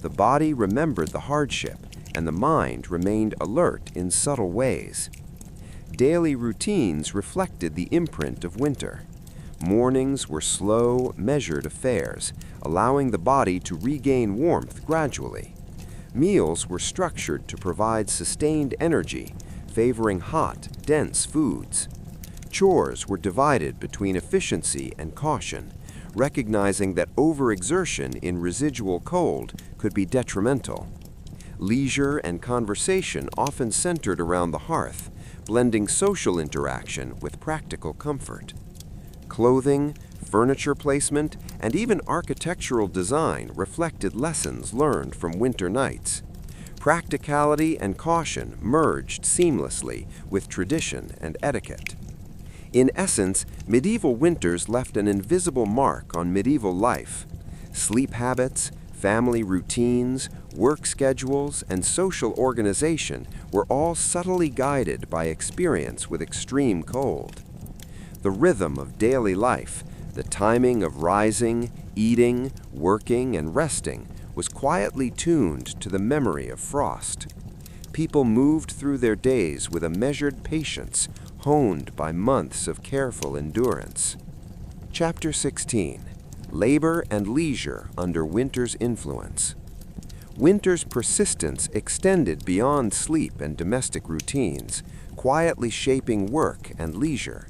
The body remembered the hardship, and the mind remained alert in subtle ways. Daily routines reflected the imprint of winter. Mornings were slow, measured affairs, allowing the body to regain warmth gradually. Meals were structured to provide sustained energy, favoring hot, dense foods. Chores were divided between efficiency and caution, recognizing that overexertion in residual cold could be detrimental. Leisure and conversation often centered around the hearth, blending social interaction with practical comfort. Clothing, furniture placement, and even architectural design reflected lessons learned from winter nights. Practicality and caution merged seamlessly with tradition and etiquette. In essence, medieval winters left an invisible mark on medieval life. Sleep habits, family routines, work schedules, and social organization were all subtly guided by experience with extreme cold. The rhythm of daily life, the timing of rising, eating, working, and resting, was quietly tuned to the memory of frost. People moved through their days with a measured patience, honed by months of careful endurance. Chapter 16. Labor and Leisure Under Winter's Influence. Winter's persistence extended beyond sleep and domestic routines, quietly shaping work and leisure.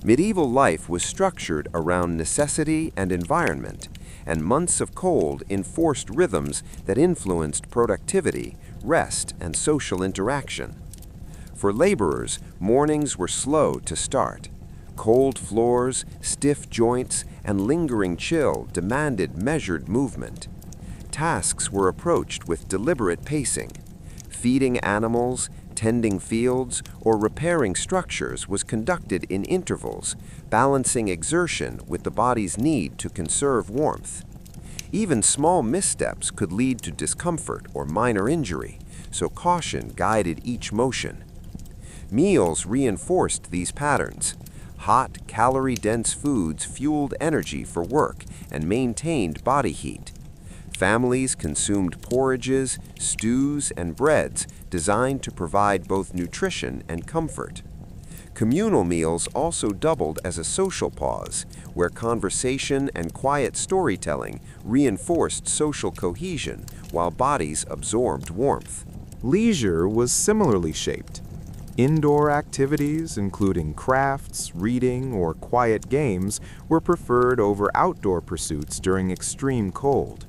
Medieval life was structured around necessity and environment, and months of cold enforced rhythms that influenced productivity, rest, and social interaction. For laborers, mornings were slow to start. Cold floors, stiff joints, and lingering chill demanded measured movement. Tasks were approached with deliberate pacing. Feeding animals, tending fields, or repairing structures was conducted in intervals, balancing exertion with the body's need to conserve warmth. Even small missteps could lead to discomfort or minor injury, so caution guided each motion. Meals reinforced these patterns. Hot, calorie-dense foods fueled energy for work and maintained body heat. Families consumed porridges, stews, and breads designed to provide both nutrition and comfort. Communal meals also doubled as a social pause, where conversation and quiet storytelling reinforced social cohesion while bodies absorbed warmth. Leisure was similarly shaped. Indoor activities, including crafts, reading, or quiet games, were preferred over outdoor pursuits during extreme cold.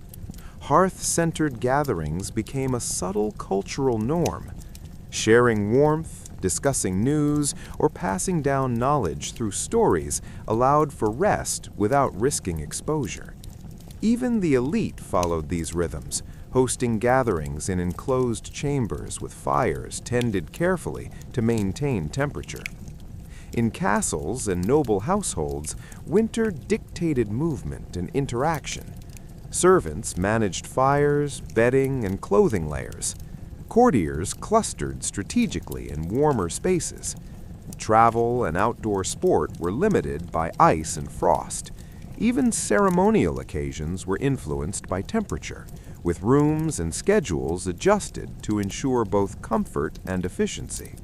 Hearth-centered gatherings became a subtle cultural norm. Sharing warmth, discussing news, or passing down knowledge through stories allowed for rest without risking exposure. Even the elite followed these rhythms, hosting gatherings in enclosed chambers with fires tended carefully to maintain temperature. In castles and noble households, winter dictated movement and interaction. Servants managed fires, bedding, and clothing layers. Courtiers clustered strategically in warmer spaces. Travel and outdoor sport were limited by ice and frost. Even ceremonial occasions were influenced by temperature, with rooms and schedules adjusted to ensure both comfort and efficiency.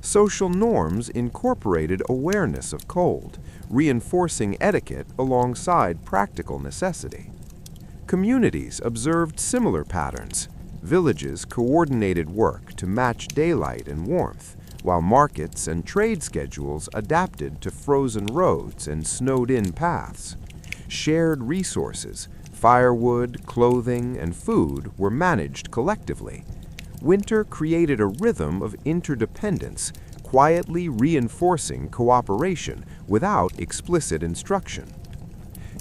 Social norms incorporated awareness of cold, reinforcing etiquette alongside practical necessity. Communities observed similar patterns. Villages coordinated work to match daylight and warmth, while markets and trade schedules adapted to frozen roads and snowed-in paths. Shared resources, firewood, clothing, and food were managed collectively. Winter created a rhythm of interdependence, quietly reinforcing cooperation without explicit instruction.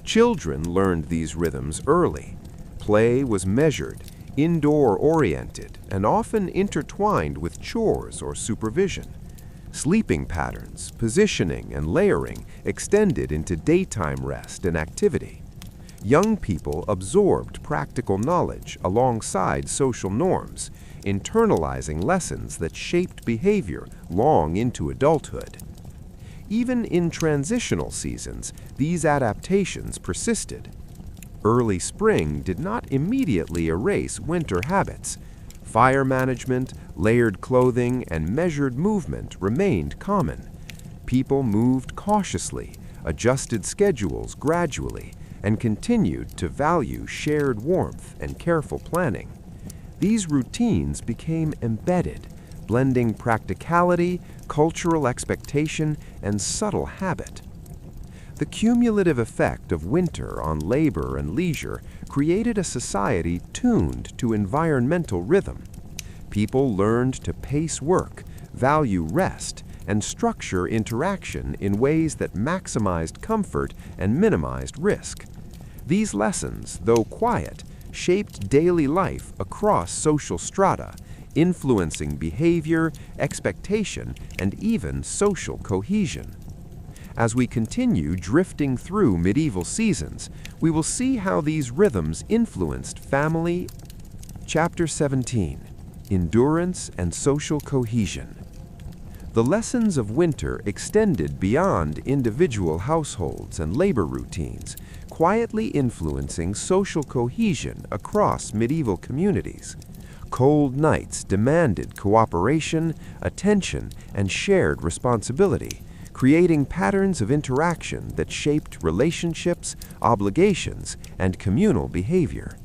Children learned these rhythms early. Play was measured, indoor-oriented, and often intertwined with chores or supervision. Sleeping patterns, positioning, and layering extended into daytime rest and activity. Young people absorbed practical knowledge alongside social norms, internalizing lessons that shaped behavior long into adulthood. Even in transitional seasons, these adaptations persisted. Early spring did not immediately erase winter habits. Fire management, layered clothing, and measured movement remained common. People moved cautiously, adjusted schedules gradually, and continued to value shared warmth and careful planning. These routines became embedded, blending practicality, cultural expectation, and subtle habit. The cumulative effect of winter on labor and leisure created a society tuned to environmental rhythm. People learned to pace work, value rest, and structure interaction in ways that maximized comfort and minimized risk. These lessons, though quiet, shaped daily life across social strata, influencing behavior, expectation, and even social cohesion. As we continue drifting through medieval seasons, we will see how these rhythms influenced family. Chapter 17: Endurance and Social Cohesion. The lessons of winter extended beyond individual households and labor routines, quietly influencing social cohesion across medieval communities. Cold nights demanded cooperation, attention, and shared responsibility, creating patterns of interaction that shaped relationships, obligations, and communal behavior.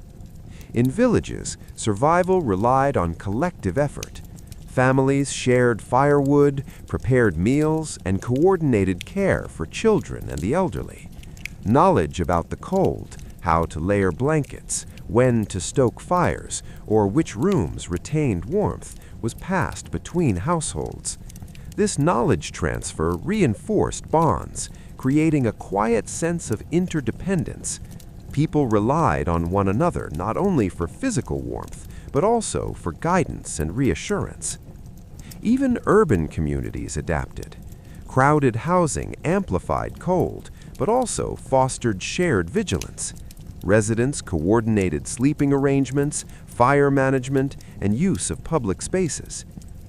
In villages, survival relied on collective effort. Families shared firewood, prepared meals, and coordinated care for children and the elderly. Knowledge about the cold, how to layer blankets, when to stoke fires, or which rooms retained warmth, was passed between households. This knowledge transfer reinforced bonds, creating a quiet sense of interdependence. People relied on one another not only for physical warmth, but also for guidance and reassurance. Even urban communities adapted. Crowded housing amplified cold, but also fostered shared vigilance. Residents coordinated sleeping arrangements, fire management, and use of public spaces.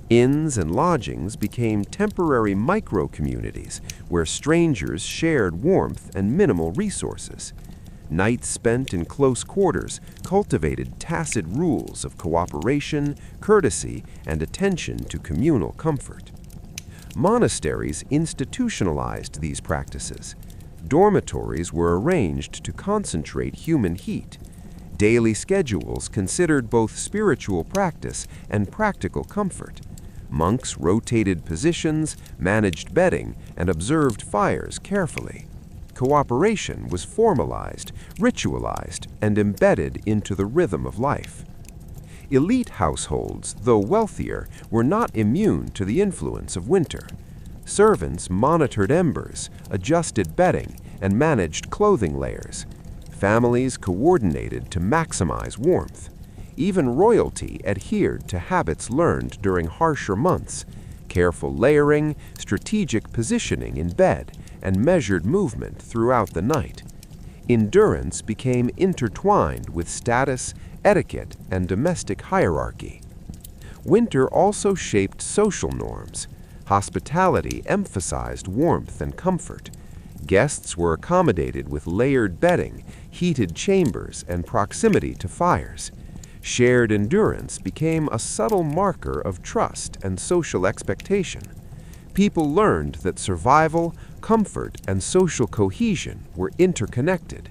Inns and lodgings became temporary micro-communities where strangers shared warmth and minimal resources. Nights spent in close quarters cultivated tacit rules of cooperation, courtesy, and attention to communal comfort. Monasteries institutionalized these practices. Dormitories were arranged to concentrate human heat. Daily schedules considered both spiritual practice and practical comfort. Monks rotated positions, managed bedding, and observed fires carefully. Cooperation was formalized, ritualized, and embedded into the rhythm of life. Elite households, though wealthier, were not immune to the influence of winter. Servants monitored embers, adjusted bedding, and managed clothing layers. Families coordinated to maximize warmth. Even royalty adhered to habits learned during harsher months: careful layering, strategic positioning in bed, and measured movement throughout the night. Endurance became intertwined with status, etiquette, and domestic hierarchy. Winter also shaped social norms. Hospitality emphasized warmth and comfort. Guests were accommodated with layered bedding, heated chambers, and proximity to fires. Shared endurance became a subtle marker of trust and social expectation. People learned that survival, comfort, and social cohesion were interconnected.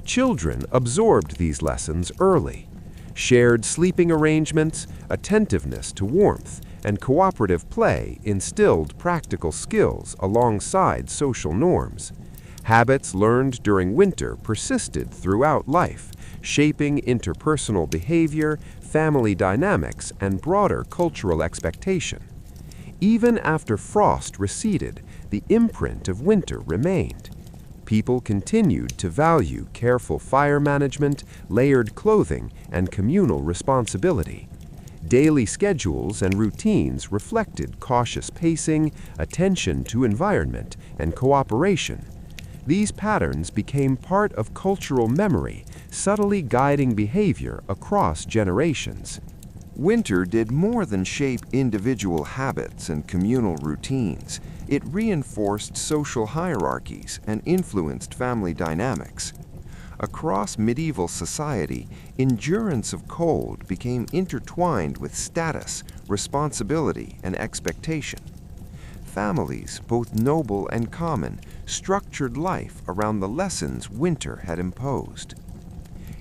Children absorbed these lessons early. Shared sleeping arrangements, attentiveness to warmth, and cooperative play instilled practical skills alongside social norms. Habits learned during winter persisted throughout life, shaping interpersonal behavior, family dynamics, and broader cultural expectation. Even after frost receded, the imprint of winter remained. People continued to value careful fire management, layered clothing, and communal responsibility. Daily schedules and routines reflected cautious pacing, attention to environment, and cooperation. These patterns became part of cultural memory, subtly guiding behavior across generations. Winter did more than shape individual habits and communal routines. It reinforced social hierarchies and influenced family dynamics. Across medieval society, endurance of cold became intertwined with status, responsibility, and expectation. Families, both noble and common, structured life around the lessons winter had imposed.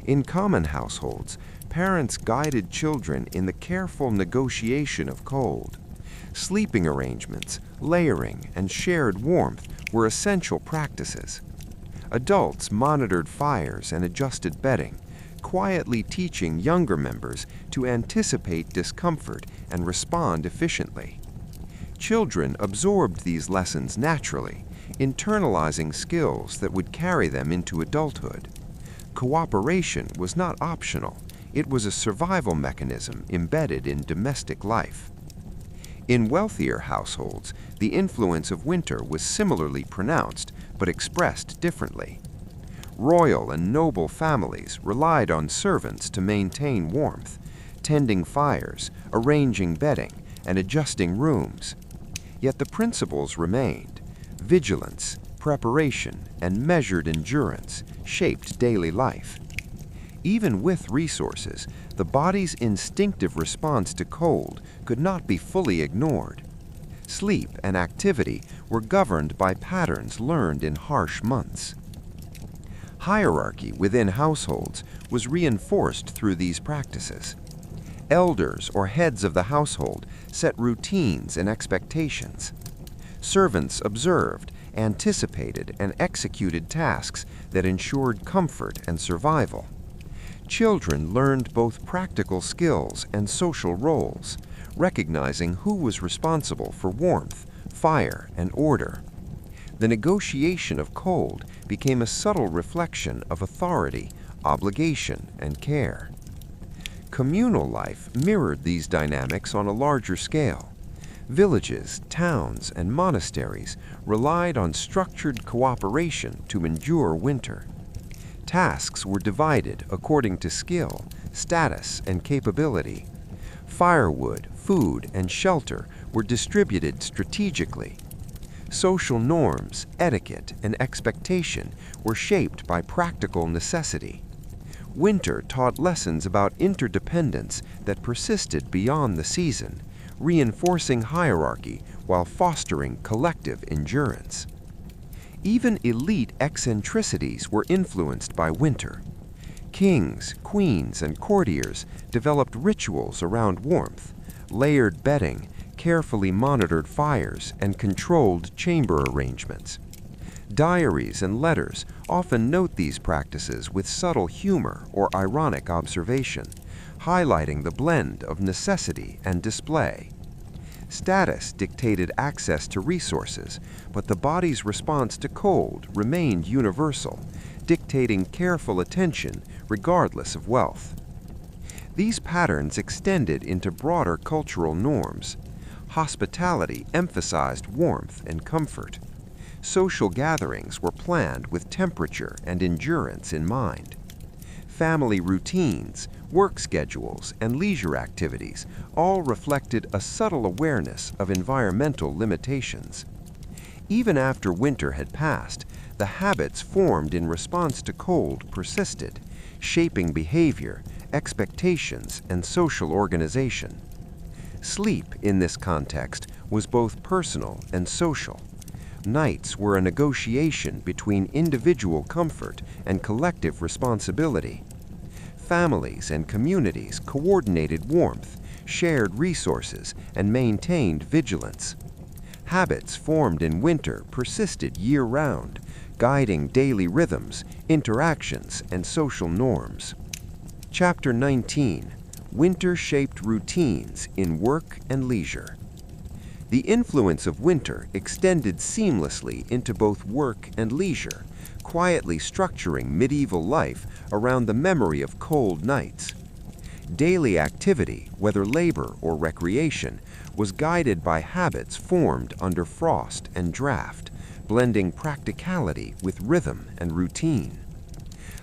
In common households, parents guided children in the careful negotiation of cold. Sleeping arrangements, layering, and shared warmth were essential practices. Adults monitored fires and adjusted bedding, quietly teaching younger members to anticipate discomfort and respond efficiently. Children absorbed these lessons naturally, internalizing skills that would carry them into adulthood. Cooperation was not optional. It was a survival mechanism embedded in domestic life. In wealthier households, the influence of winter was similarly pronounced, but expressed differently. Royal and noble families relied on servants to maintain warmth, tending fires, arranging bedding, and adjusting rooms. Yet the principles remained. Vigilance, preparation, and measured endurance shaped daily life. Even with resources, the body's instinctive response to cold could not be fully ignored. Sleep and activity were governed by patterns learned in harsh months. Hierarchy within households was reinforced through these practices. Elders or heads of the household set routines and expectations. Servants observed, anticipated, and executed tasks that ensured comfort and survival. Children learned both practical skills and social roles, recognizing who was responsible for warmth, fire, and order. The negotiation of cold became a subtle reflection of authority, obligation, and care. Communal life mirrored these dynamics on a larger scale. Villages, towns, and monasteries relied on structured cooperation to endure winter. Tasks were divided according to skill, status, and capability. Firewood, food, and shelter were distributed strategically. Social norms, etiquette, and expectation were shaped by practical necessity. Winter taught lessons about interdependence that persisted beyond the season, reinforcing hierarchy while fostering collective endurance. Even elite eccentricities were influenced by winter. Kings, queens, and courtiers developed rituals around warmth, layered bedding, carefully monitored fires, and controlled chamber arrangements. Diaries and letters often note these practices with subtle humor or ironic observation, highlighting the blend of necessity and display. Status dictated access to resources, but the body's response to cold remained universal, dictating careful attention regardless of wealth. These patterns extended into broader cultural norms. Hospitality emphasized warmth and comfort. Social gatherings were planned with temperature and endurance in mind. Family routines, work schedules, and leisure activities all reflected a subtle awareness of environmental limitations. Even after winter had passed, the habits formed in response to cold persisted, shaping behavior, expectations, and social organization. Sleep, in this context, was both personal and social. Nights were a negotiation between individual comfort and collective responsibility. Families and communities coordinated warmth, shared resources, and maintained vigilance. Habits formed in winter persisted year-round, guiding daily rhythms, interactions, and social norms. Chapter 19: Winter-Shaped Routines in Work and Leisure. The influence of winter extended seamlessly into both work and leisure, quietly structuring medieval life around the memory of cold nights. Daily activity, whether labor or recreation, was guided by habits formed under frost and draft, blending practicality with rhythm and routine.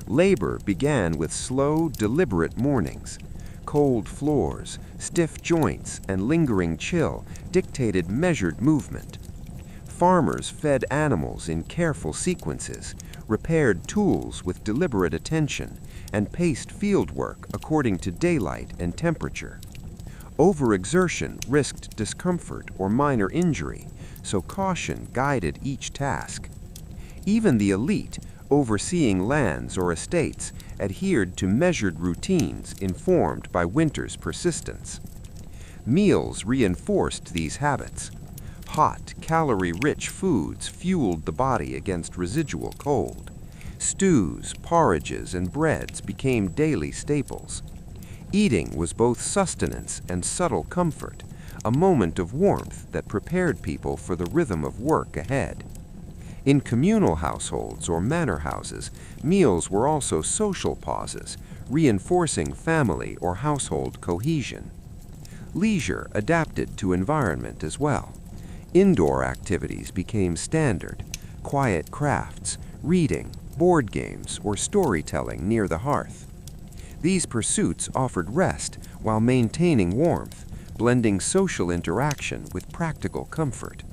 Labor began with slow, deliberate mornings. Cold floors, stiff joints, and lingering chill dictated measured movement. Farmers fed animals in careful sequences, repaired tools with deliberate attention, and paced fieldwork according to daylight and temperature. Overexertion risked discomfort or minor injury, so caution guided each task. Even the elite, overseeing lands or estates, adhered to measured routines informed by winter's persistence. Meals reinforced these habits. Hot, calorie-rich foods fueled the body against residual cold. Stews, porridges, and breads became daily staples. Eating was both sustenance and subtle comfort, a moment of warmth that prepared people for the rhythm of work ahead. In communal households or manor houses, meals were also social pauses, reinforcing family or household cohesion. Leisure adapted to environment as well. Indoor activities became standard: quiet crafts, reading, board games, or storytelling near the hearth. These pursuits offered rest while maintaining warmth, blending social interaction with practical comfort.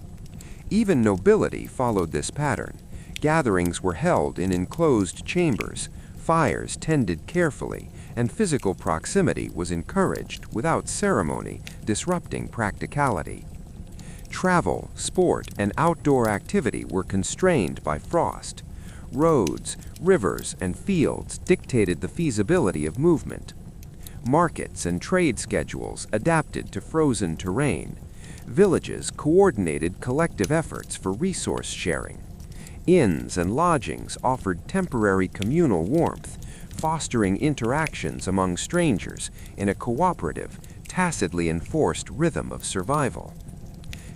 Even nobility followed this pattern. Gatherings were held in enclosed chambers, fires tended carefully, and physical proximity was encouraged without ceremony disrupting practicality. Travel, sport, and outdoor activity were constrained by frost. Roads, rivers, and fields dictated the feasibility of movement. Markets and trade schedules adapted to frozen terrain. Villages coordinated collective efforts for resource sharing. Inns and lodgings offered temporary communal warmth, fostering interactions among strangers in a cooperative, tacitly enforced rhythm of survival.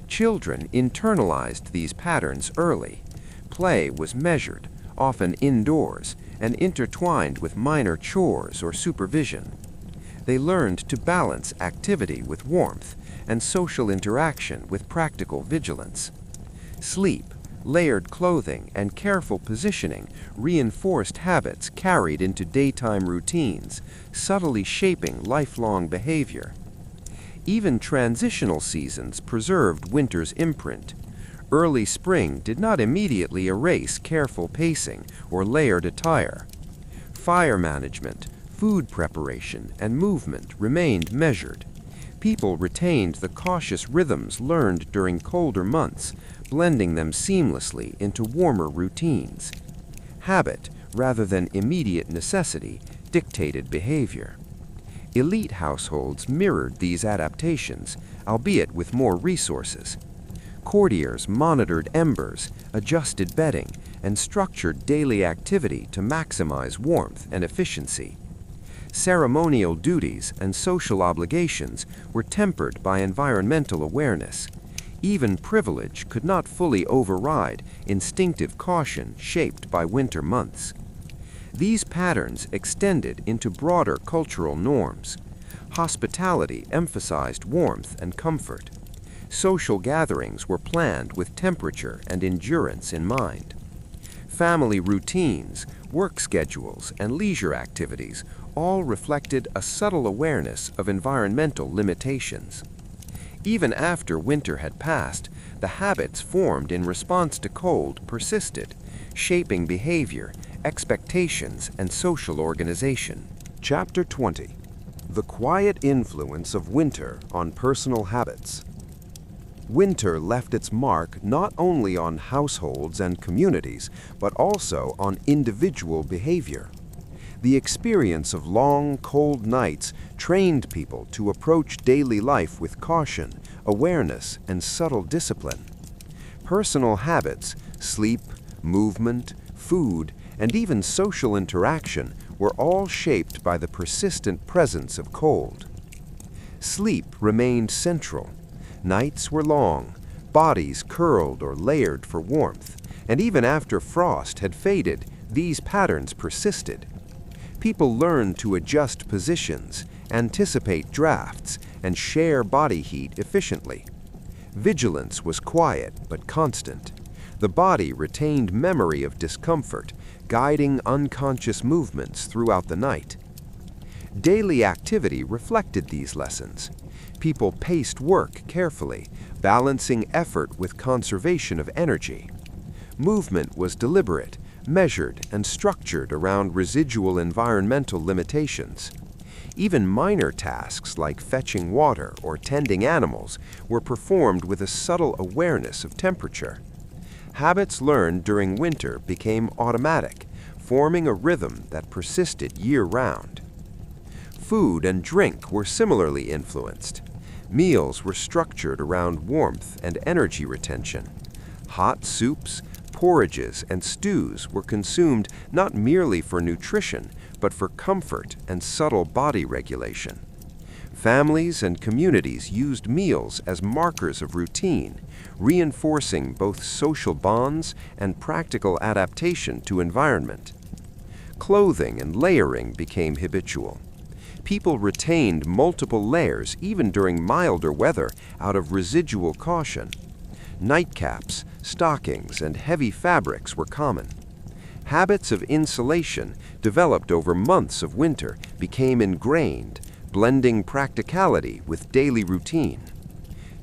Children internalized these patterns early. Play was measured, often indoors, and intertwined with minor chores or supervision. They learned to balance activity with warmth and social interaction with practical vigilance. Sleep, layered clothing, and careful positioning reinforced habits carried into daytime routines, subtly shaping lifelong behavior. Even transitional seasons preserved winter's imprint. Early spring did not immediately erase careful pacing or layered attire. Fire management, food preparation, and movement remained measured. People retained the cautious rhythms learned during colder months, blending them seamlessly into warmer routines. Habit, rather than immediate necessity, dictated behavior. Elite households mirrored these adaptations, albeit with more resources. Courtiers monitored embers, adjusted bedding, and structured daily activity to maximize warmth and efficiency. Ceremonial duties and social obligations were tempered by environmental awareness. Even privilege could not fully override instinctive caution shaped by winter months. These patterns extended into broader cultural norms. Hospitality emphasized warmth and comfort. Social gatherings were planned with temperature and endurance in mind. Family routines, work schedules, and leisure activities all reflected a subtle awareness of environmental limitations. Even after winter had passed, the habits formed in response to cold persisted, shaping behavior, expectations, and social organization. Chapter 20. The Quiet Influence of Winter on Personal Habits. Winter left its mark not only on households and communities, but also on individual behavior. The experience of long, cold nights trained people to approach daily life with caution, awareness, and subtle discipline. Personal habits, sleep, movement, food, and even social interaction were all shaped by the persistent presence of cold. Sleep remained central. Nights were long, bodies curled or layered for warmth, and even after frost had faded, these patterns persisted. People learned to adjust positions, anticipate drafts, and share body heat efficiently. Vigilance was quiet but constant. The body retained memory of discomfort, guiding unconscious movements throughout the night. Daily activity reflected these lessons. People paced work carefully, balancing effort with conservation of energy. Movement was deliberate, measured, and structured around residual environmental limitations. Even minor tasks like fetching water or tending animals were performed with a subtle awareness of temperature. Habits learned during winter became automatic, forming a rhythm that persisted year-round. Food and drink were similarly influenced. Meals were structured around warmth and energy retention. Hot soups, porridges, and stews were consumed not merely for nutrition, but for comfort and subtle body regulation. Families and communities used meals as markers of routine, reinforcing both social bonds and practical adaptation to environment. Clothing and layering became habitual. People retained multiple layers even during milder weather out of residual caution. Nightcaps, stockings, and heavy fabrics were common. Habits of insulation, developed over months of winter, became ingrained, blending practicality with daily routine.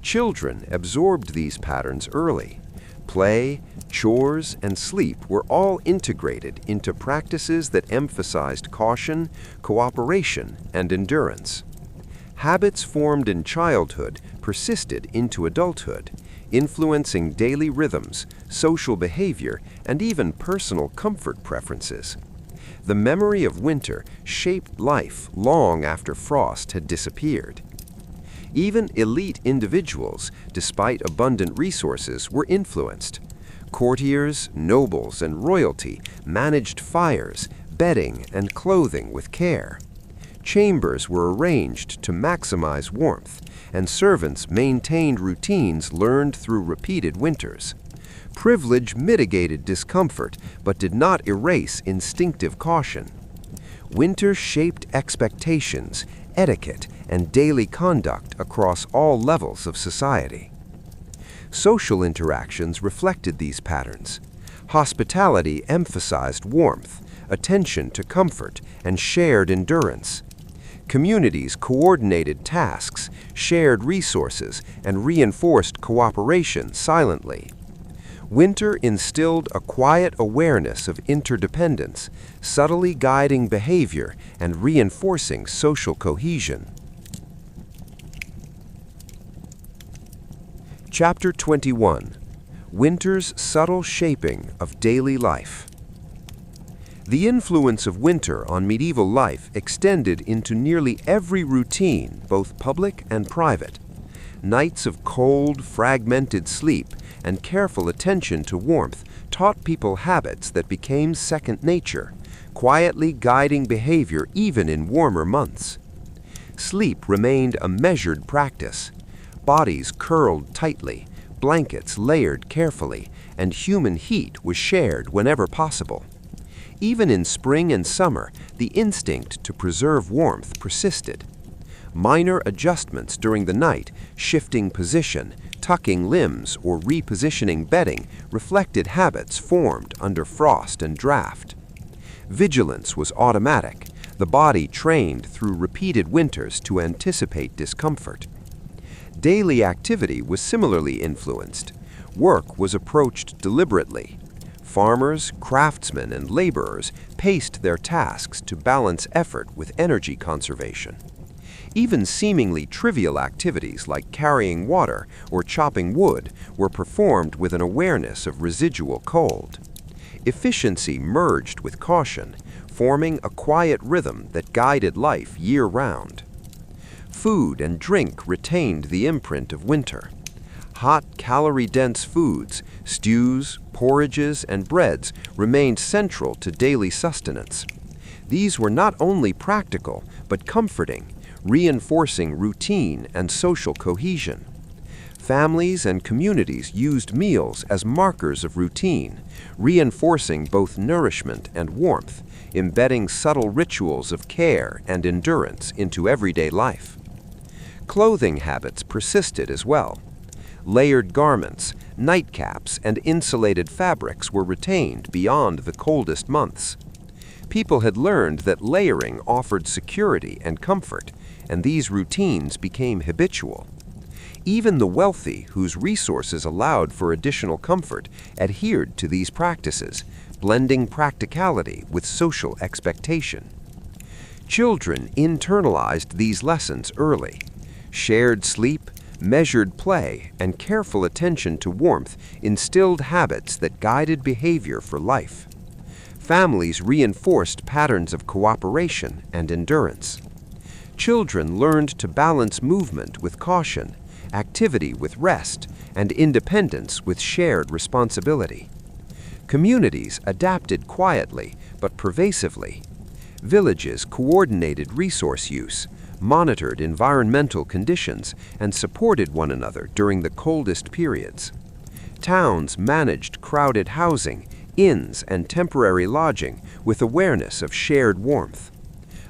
Children absorbed these patterns early. Play, chores, and sleep were all integrated into practices that emphasized caution, cooperation, and endurance. Habits formed in childhood persisted into adulthood, influencing daily rhythms, social behavior, and even personal comfort preferences. The memory of winter shaped life long after frost had disappeared. Even elite individuals, despite abundant resources, were influenced. Courtiers, nobles, and royalty managed fires, bedding, and clothing with care. Chambers were arranged to maximize warmth, and servants maintained routines learned through repeated winters. Privilege mitigated discomfort, but did not erase instinctive caution. Winter shaped expectations, etiquette, and daily conduct across all levels of society. Social interactions reflected these patterns. Hospitality emphasized warmth, attention to comfort, and shared endurance. Communities coordinated tasks, shared resources, and reinforced cooperation silently. Winter instilled a quiet awareness of interdependence, subtly guiding behavior and reinforcing social cohesion. Chapter 21. Winter's Subtle Shaping of Daily Life. The influence of winter on medieval life extended into nearly every routine, both public and private. Nights of cold, fragmented sleep and careful attention to warmth taught people habits that became second nature, quietly guiding behavior even in warmer months. Sleep remained a measured practice. Bodies curled tightly, blankets layered carefully, and human heat was shared whenever possible. Even in spring and summer, the instinct to preserve warmth persisted. Minor adjustments during the night, shifting position, tucking limbs, or repositioning bedding reflected habits formed under frost and draft. Vigilance was automatic, the body trained through repeated winters to anticipate discomfort. Daily activity was similarly influenced. Work was approached deliberately. Farmers, craftsmen, and laborers paced their tasks to balance effort with energy conservation. Even seemingly trivial activities like carrying water or chopping wood were performed with an awareness of residual cold. Efficiency merged with caution, forming a quiet rhythm that guided life year-round. Food and drink retained the imprint of winter. Hot, calorie-dense foods, stews, porridges, and breads remained central to daily sustenance. These were not only practical, but comforting, reinforcing routine and social cohesion. Families and communities used meals as markers of routine, reinforcing both nourishment and warmth, embedding subtle rituals of care and endurance into everyday life. Clothing habits persisted as well. Layered garments, nightcaps, and insulated fabrics were retained beyond the coldest months. People had learned that layering offered security and comfort, and these routines became habitual. Even the wealthy, whose resources allowed for additional comfort, adhered to these practices, blending practicality with social expectation. Children internalized these lessons early. Shared sleep, measured play, and careful attention to warmth instilled habits that guided behavior for life. Families reinforced patterns of cooperation and endurance. Children learned to balance movement with caution, activity with rest, and independence with shared responsibility. Communities adapted quietly but pervasively. Villages coordinated resource use, monitored environmental conditions, and supported one another during the coldest periods. Towns managed crowded housing, inns, and temporary lodging with awareness of shared warmth.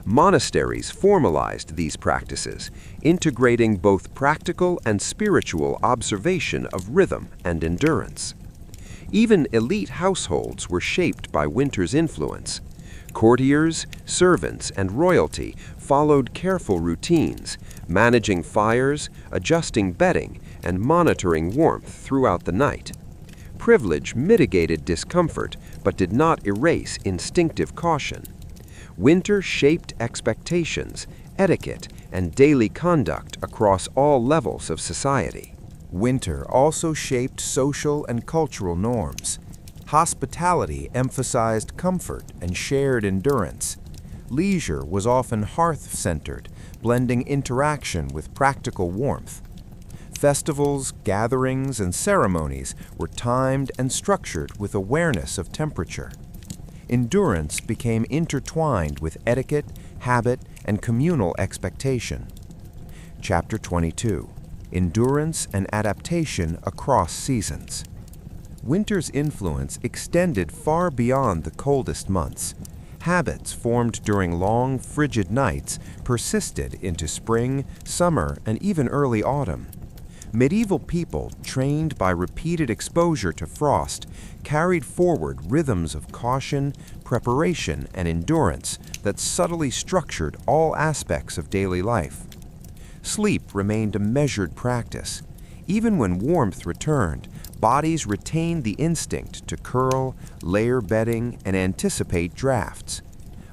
Monasteries formalized these practices, integrating both practical and spiritual observation of rhythm and endurance. Even elite households were shaped by winter's influence. Courtiers, servants, and royalty followed careful routines, managing fires, adjusting bedding, and monitoring warmth throughout the night. Privilege mitigated discomfort, but did not erase instinctive caution. Winter shaped expectations, etiquette, and daily conduct across all levels of society. Winter also shaped social and cultural norms. Hospitality emphasized comfort and shared endurance. Leisure was often hearth-centered, blending interaction with practical warmth. Festivals, gatherings, and ceremonies were timed and structured with awareness of temperature. Endurance became intertwined with etiquette, habit, and communal expectation. Chapter 22. Endurance and Adaptation Across Seasons. Winter's influence extended far beyond the coldest months. Habits formed during long, frigid nights persisted into spring, summer, and even early autumn. Medieval people, trained by repeated exposure to frost, carried forward rhythms of caution, preparation, and endurance that subtly structured all aspects of daily life. Sleep remained a measured practice. Even when warmth returned, bodies retained the instinct to curl, layer bedding, and anticipate drafts.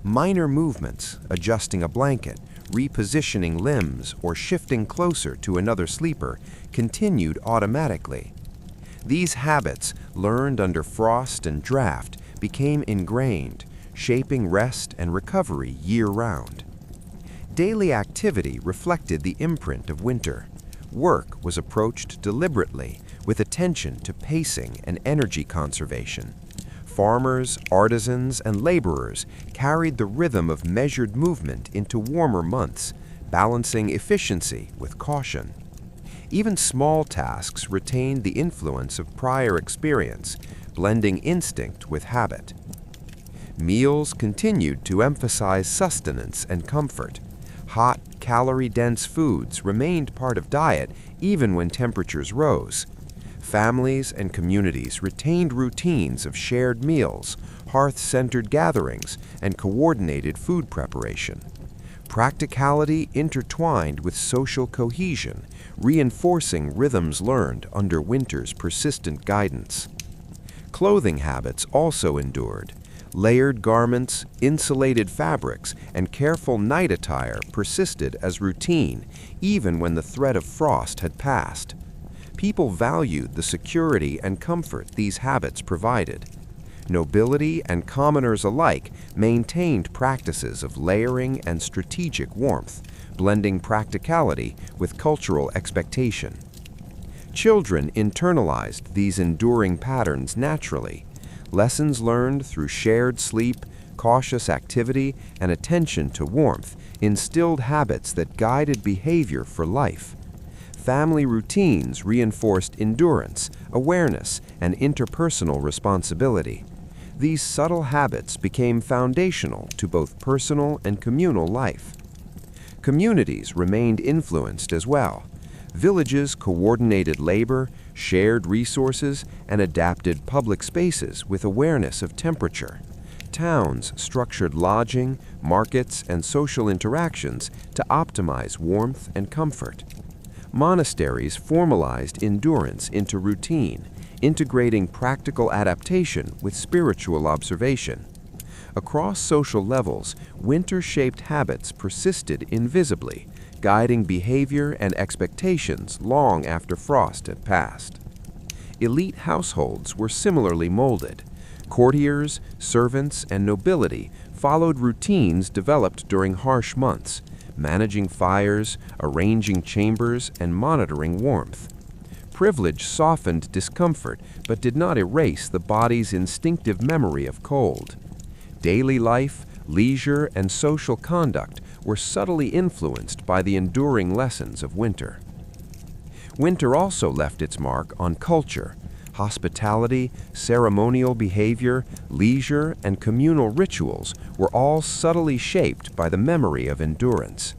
Minor movements, adjusting a blanket, repositioning limbs, or shifting closer to another sleeper, continued automatically. These habits, learned under frost and draft, became ingrained, shaping rest and recovery year-round. Daily activity reflected the imprint of winter. Work was approached deliberately, with attention to pacing and energy conservation. Farmers, artisans, and laborers carried the rhythm of measured movement into warmer months, balancing efficiency with caution. Even small tasks retained the influence of prior experience, blending instinct with habit. Meals continued to emphasize sustenance and comfort. Hot, calorie-dense foods remained part of diet even when temperatures rose. Families and communities retained routines of shared meals, hearth-centered gatherings, and coordinated food preparation. Practicality intertwined with social cohesion, reinforcing rhythms learned under winter's persistent guidance. Clothing habits also endured. Layered garments, insulated fabrics, and careful night attire persisted as routine, even when the threat of frost had passed. People valued the security and comfort these habits provided. Nobility and commoners alike maintained practices of layering and strategic warmth, blending practicality with cultural expectation. Children internalized these enduring patterns naturally. Lessons learned through shared sleep, cautious activity, and attention to warmth instilled habits that guided behavior for life. Family routines reinforced endurance, awareness, and interpersonal responsibility. These subtle habits became foundational to both personal and communal life. Communities remained influenced as well. Villages coordinated labor, shared resources, and adapted public spaces with awareness of temperature. Towns structured lodging, markets, and social interactions to optimize warmth and comfort. Monasteries formalized endurance into routine, integrating practical adaptation with spiritual observation. Across social levels, winter-shaped habits persisted invisibly, guiding behavior and expectations long after frost had passed. Elite households were similarly molded. Courtiers, servants, and nobility followed routines developed during harsh months, managing fires, arranging chambers, and monitoring warmth. Privilege softened discomfort but did not erase the body's instinctive memory of cold. Daily life, leisure, and social conduct were subtly influenced by the enduring lessons of winter. Winter also left its mark on culture. Hospitality, ceremonial behavior, leisure, and communal rituals were all subtly shaped by the memory of endurance.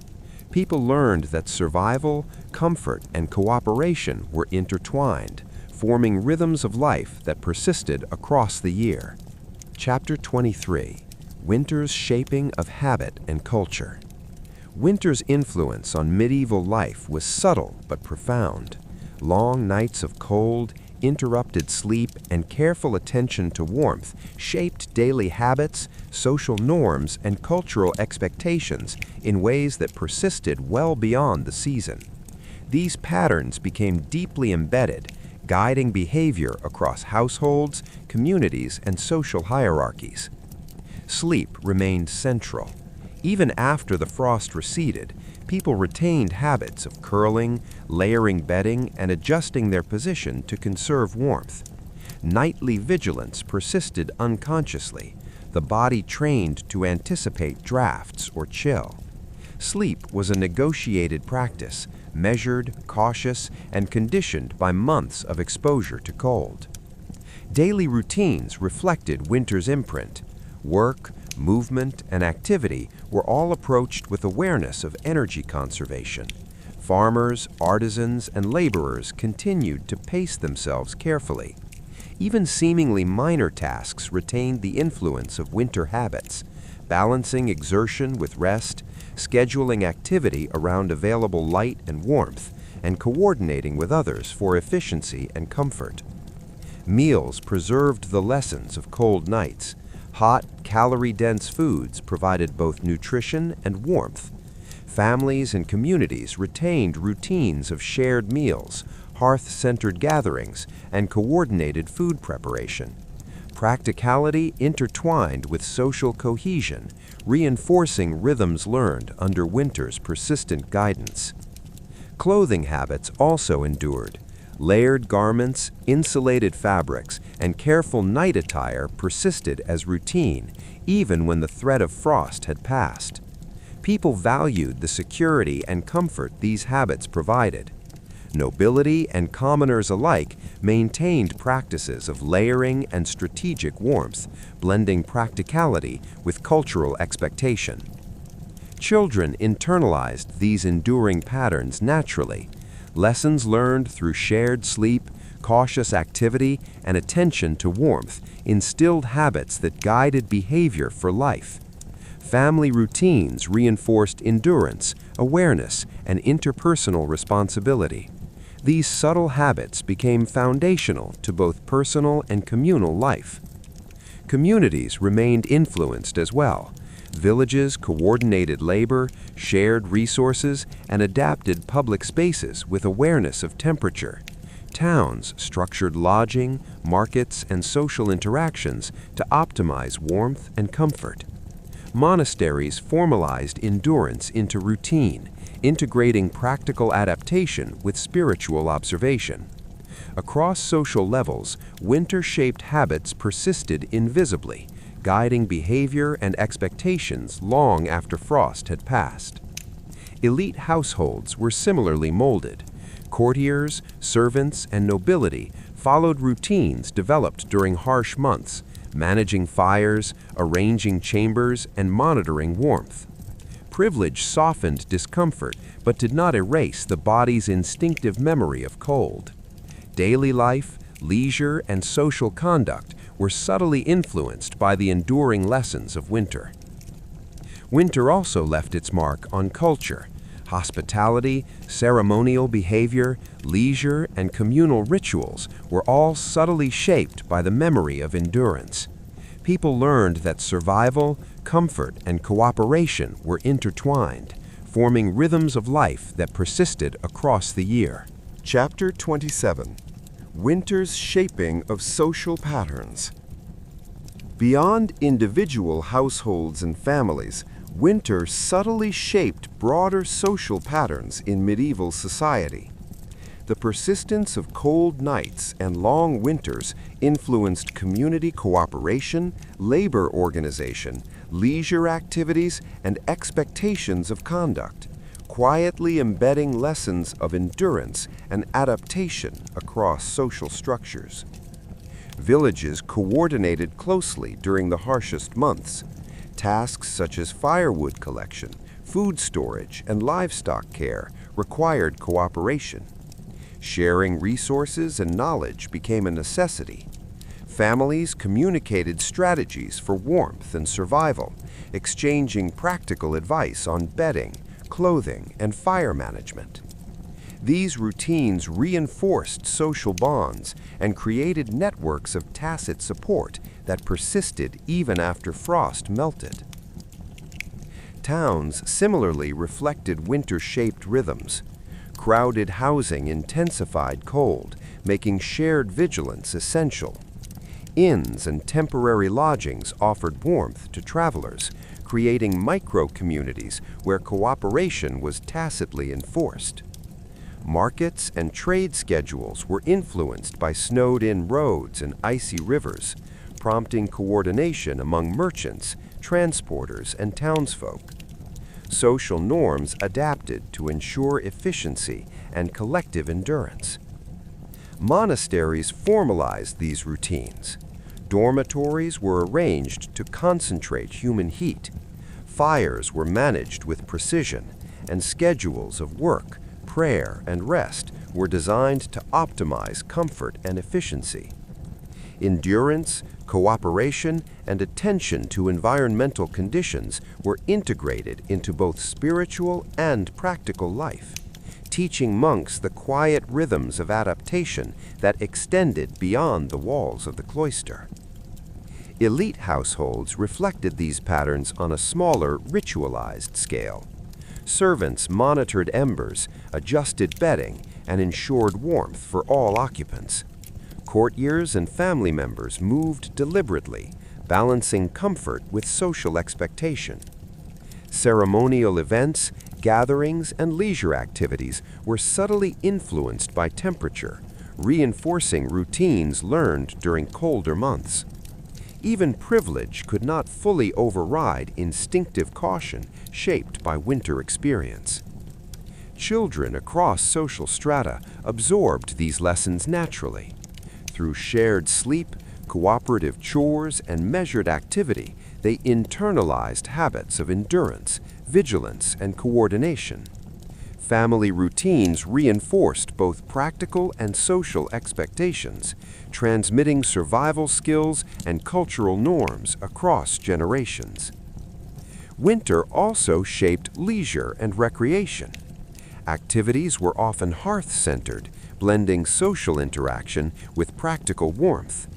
People learned that survival, comfort, and cooperation were intertwined, forming rhythms of life that persisted across the year. Chapter 23: Winter's Shaping of Habit and Culture. Winter's influence on medieval life was subtle but profound. Long nights of cold, interrupted sleep, and careful attention to warmth shaped daily habits, social norms, and cultural expectations in ways that persisted well beyond the season. These patterns became deeply embedded, guiding behavior across households, communities, and social hierarchies. Sleep remained central. Even after the frost receded, people retained habits of curling, layering bedding, and adjusting their position to conserve warmth. Nightly vigilance persisted unconsciously, the body trained to anticipate drafts or chill. Sleep was a negotiated practice, measured, cautious, and conditioned by months of exposure to cold. Daily routines reflected winter's imprint. Work, movement, and activity were all approached with awareness of energy conservation. Farmers, artisans, and laborers continued to pace themselves carefully. Even seemingly minor tasks retained the influence of winter habits, balancing exertion with rest, scheduling activity around available light and warmth, and coordinating with others for efficiency and comfort. Meals preserved the lessons of cold nights. Hot, calorie-dense foods provided both nutrition and warmth. Families and communities retained routines of shared meals, hearth-centered gatherings, and coordinated food preparation. Practicality intertwined with social cohesion, reinforcing rhythms learned under winter's persistent guidance. Clothing habits also endured. Layered garments, insulated fabrics, and careful night attire persisted as routine, even when the threat of frost had passed. People valued the security and comfort these habits provided. Nobility and commoners alike maintained practices of layering and strategic warmth, blending practicality with cultural expectation. Children internalized these enduring patterns naturally. Lessons learned through shared sleep, cautious activity, and attention to warmth instilled habits that guided behavior for life. Family routines reinforced endurance, awareness, and interpersonal responsibility. These subtle habits became foundational to both personal and communal life. Communities remained influenced as well. Villages coordinated labor, shared resources, and adapted public spaces with awareness of temperature. Towns structured lodging, markets, and social interactions to optimize warmth and comfort. Monasteries formalized endurance into routine, integrating practical adaptation with spiritual observation. Across social levels, winter-shaped habits persisted invisibly, guiding behavior and expectations long after frost had passed. Elite households were similarly molded. Courtiers, servants, and nobility followed routines developed during harsh months, managing fires, arranging chambers, and monitoring warmth. Privilege softened discomfort but did not erase the body's instinctive memory of cold. Daily life, leisure, and social conduct were subtly influenced by the enduring lessons of winter. Winter also left its mark on culture. Hospitality, ceremonial behavior, leisure, and communal rituals were all subtly shaped by the memory of endurance. People learned that survival, comfort, and cooperation were intertwined, forming rhythms of life that persisted across the year. Chapter 27: Winter's Shaping of Social Patterns. Beyond individual households and families, winter subtly shaped broader social patterns in medieval society. The persistence of cold nights and long winters influenced community cooperation, labor organization, leisure activities, and expectations of conduct, quietly embedding lessons of endurance and adaptation across social structures. Villages coordinated closely during the harshest months. Tasks such as firewood collection, food storage, and livestock care required cooperation. Sharing resources and knowledge became a necessity. Families communicated strategies for warmth and survival, exchanging practical advice on bedding, clothing, and fire management. These routines reinforced social bonds and created networks of tacit support that persisted even after frost melted. Towns similarly reflected winter-shaped rhythms. Crowded housing intensified cold, making shared vigilance essential. Inns and temporary lodgings offered warmth to travelers, creating micro-communities where cooperation was tacitly enforced. Markets and trade schedules were influenced by snowed-in roads and icy rivers, prompting coordination among merchants, transporters, and townsfolk. Social norms adapted to ensure efficiency and collective endurance. Monasteries formalized these routines. Dormitories were arranged to concentrate human heat. Fires were managed with precision, and schedules of work, prayer, and rest were designed to optimize comfort and efficiency. Endurance, cooperation, and attention to environmental conditions were integrated into both spiritual and practical life, teaching monks the quiet rhythms of adaptation that extended beyond the walls of the cloister. Elite households reflected these patterns on a smaller, ritualized scale. Servants monitored embers, adjusted bedding, and ensured warmth for all occupants. Courtiers and family members moved deliberately, balancing comfort with social expectation. Ceremonial events, gatherings, and leisure activities were subtly influenced by temperature, reinforcing routines learned during colder months. Even privilege could not fully override instinctive caution shaped by winter experience. Children across social strata absorbed these lessons naturally. Through shared sleep, cooperative chores, and measured activity, they internalized habits of endurance, vigilance, and coordination. Family routines reinforced both practical and social expectations, transmitting survival skills and cultural norms across generations. Winter also shaped leisure and recreation. Activities were often hearth-centered, blending social interaction with practical warmth.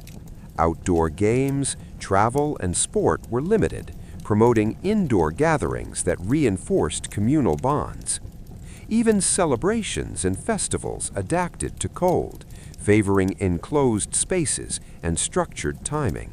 Outdoor games, travel, and sport were limited, promoting indoor gatherings that reinforced communal bonds. Even celebrations and festivals adapted to cold, favoring enclosed spaces and structured timing.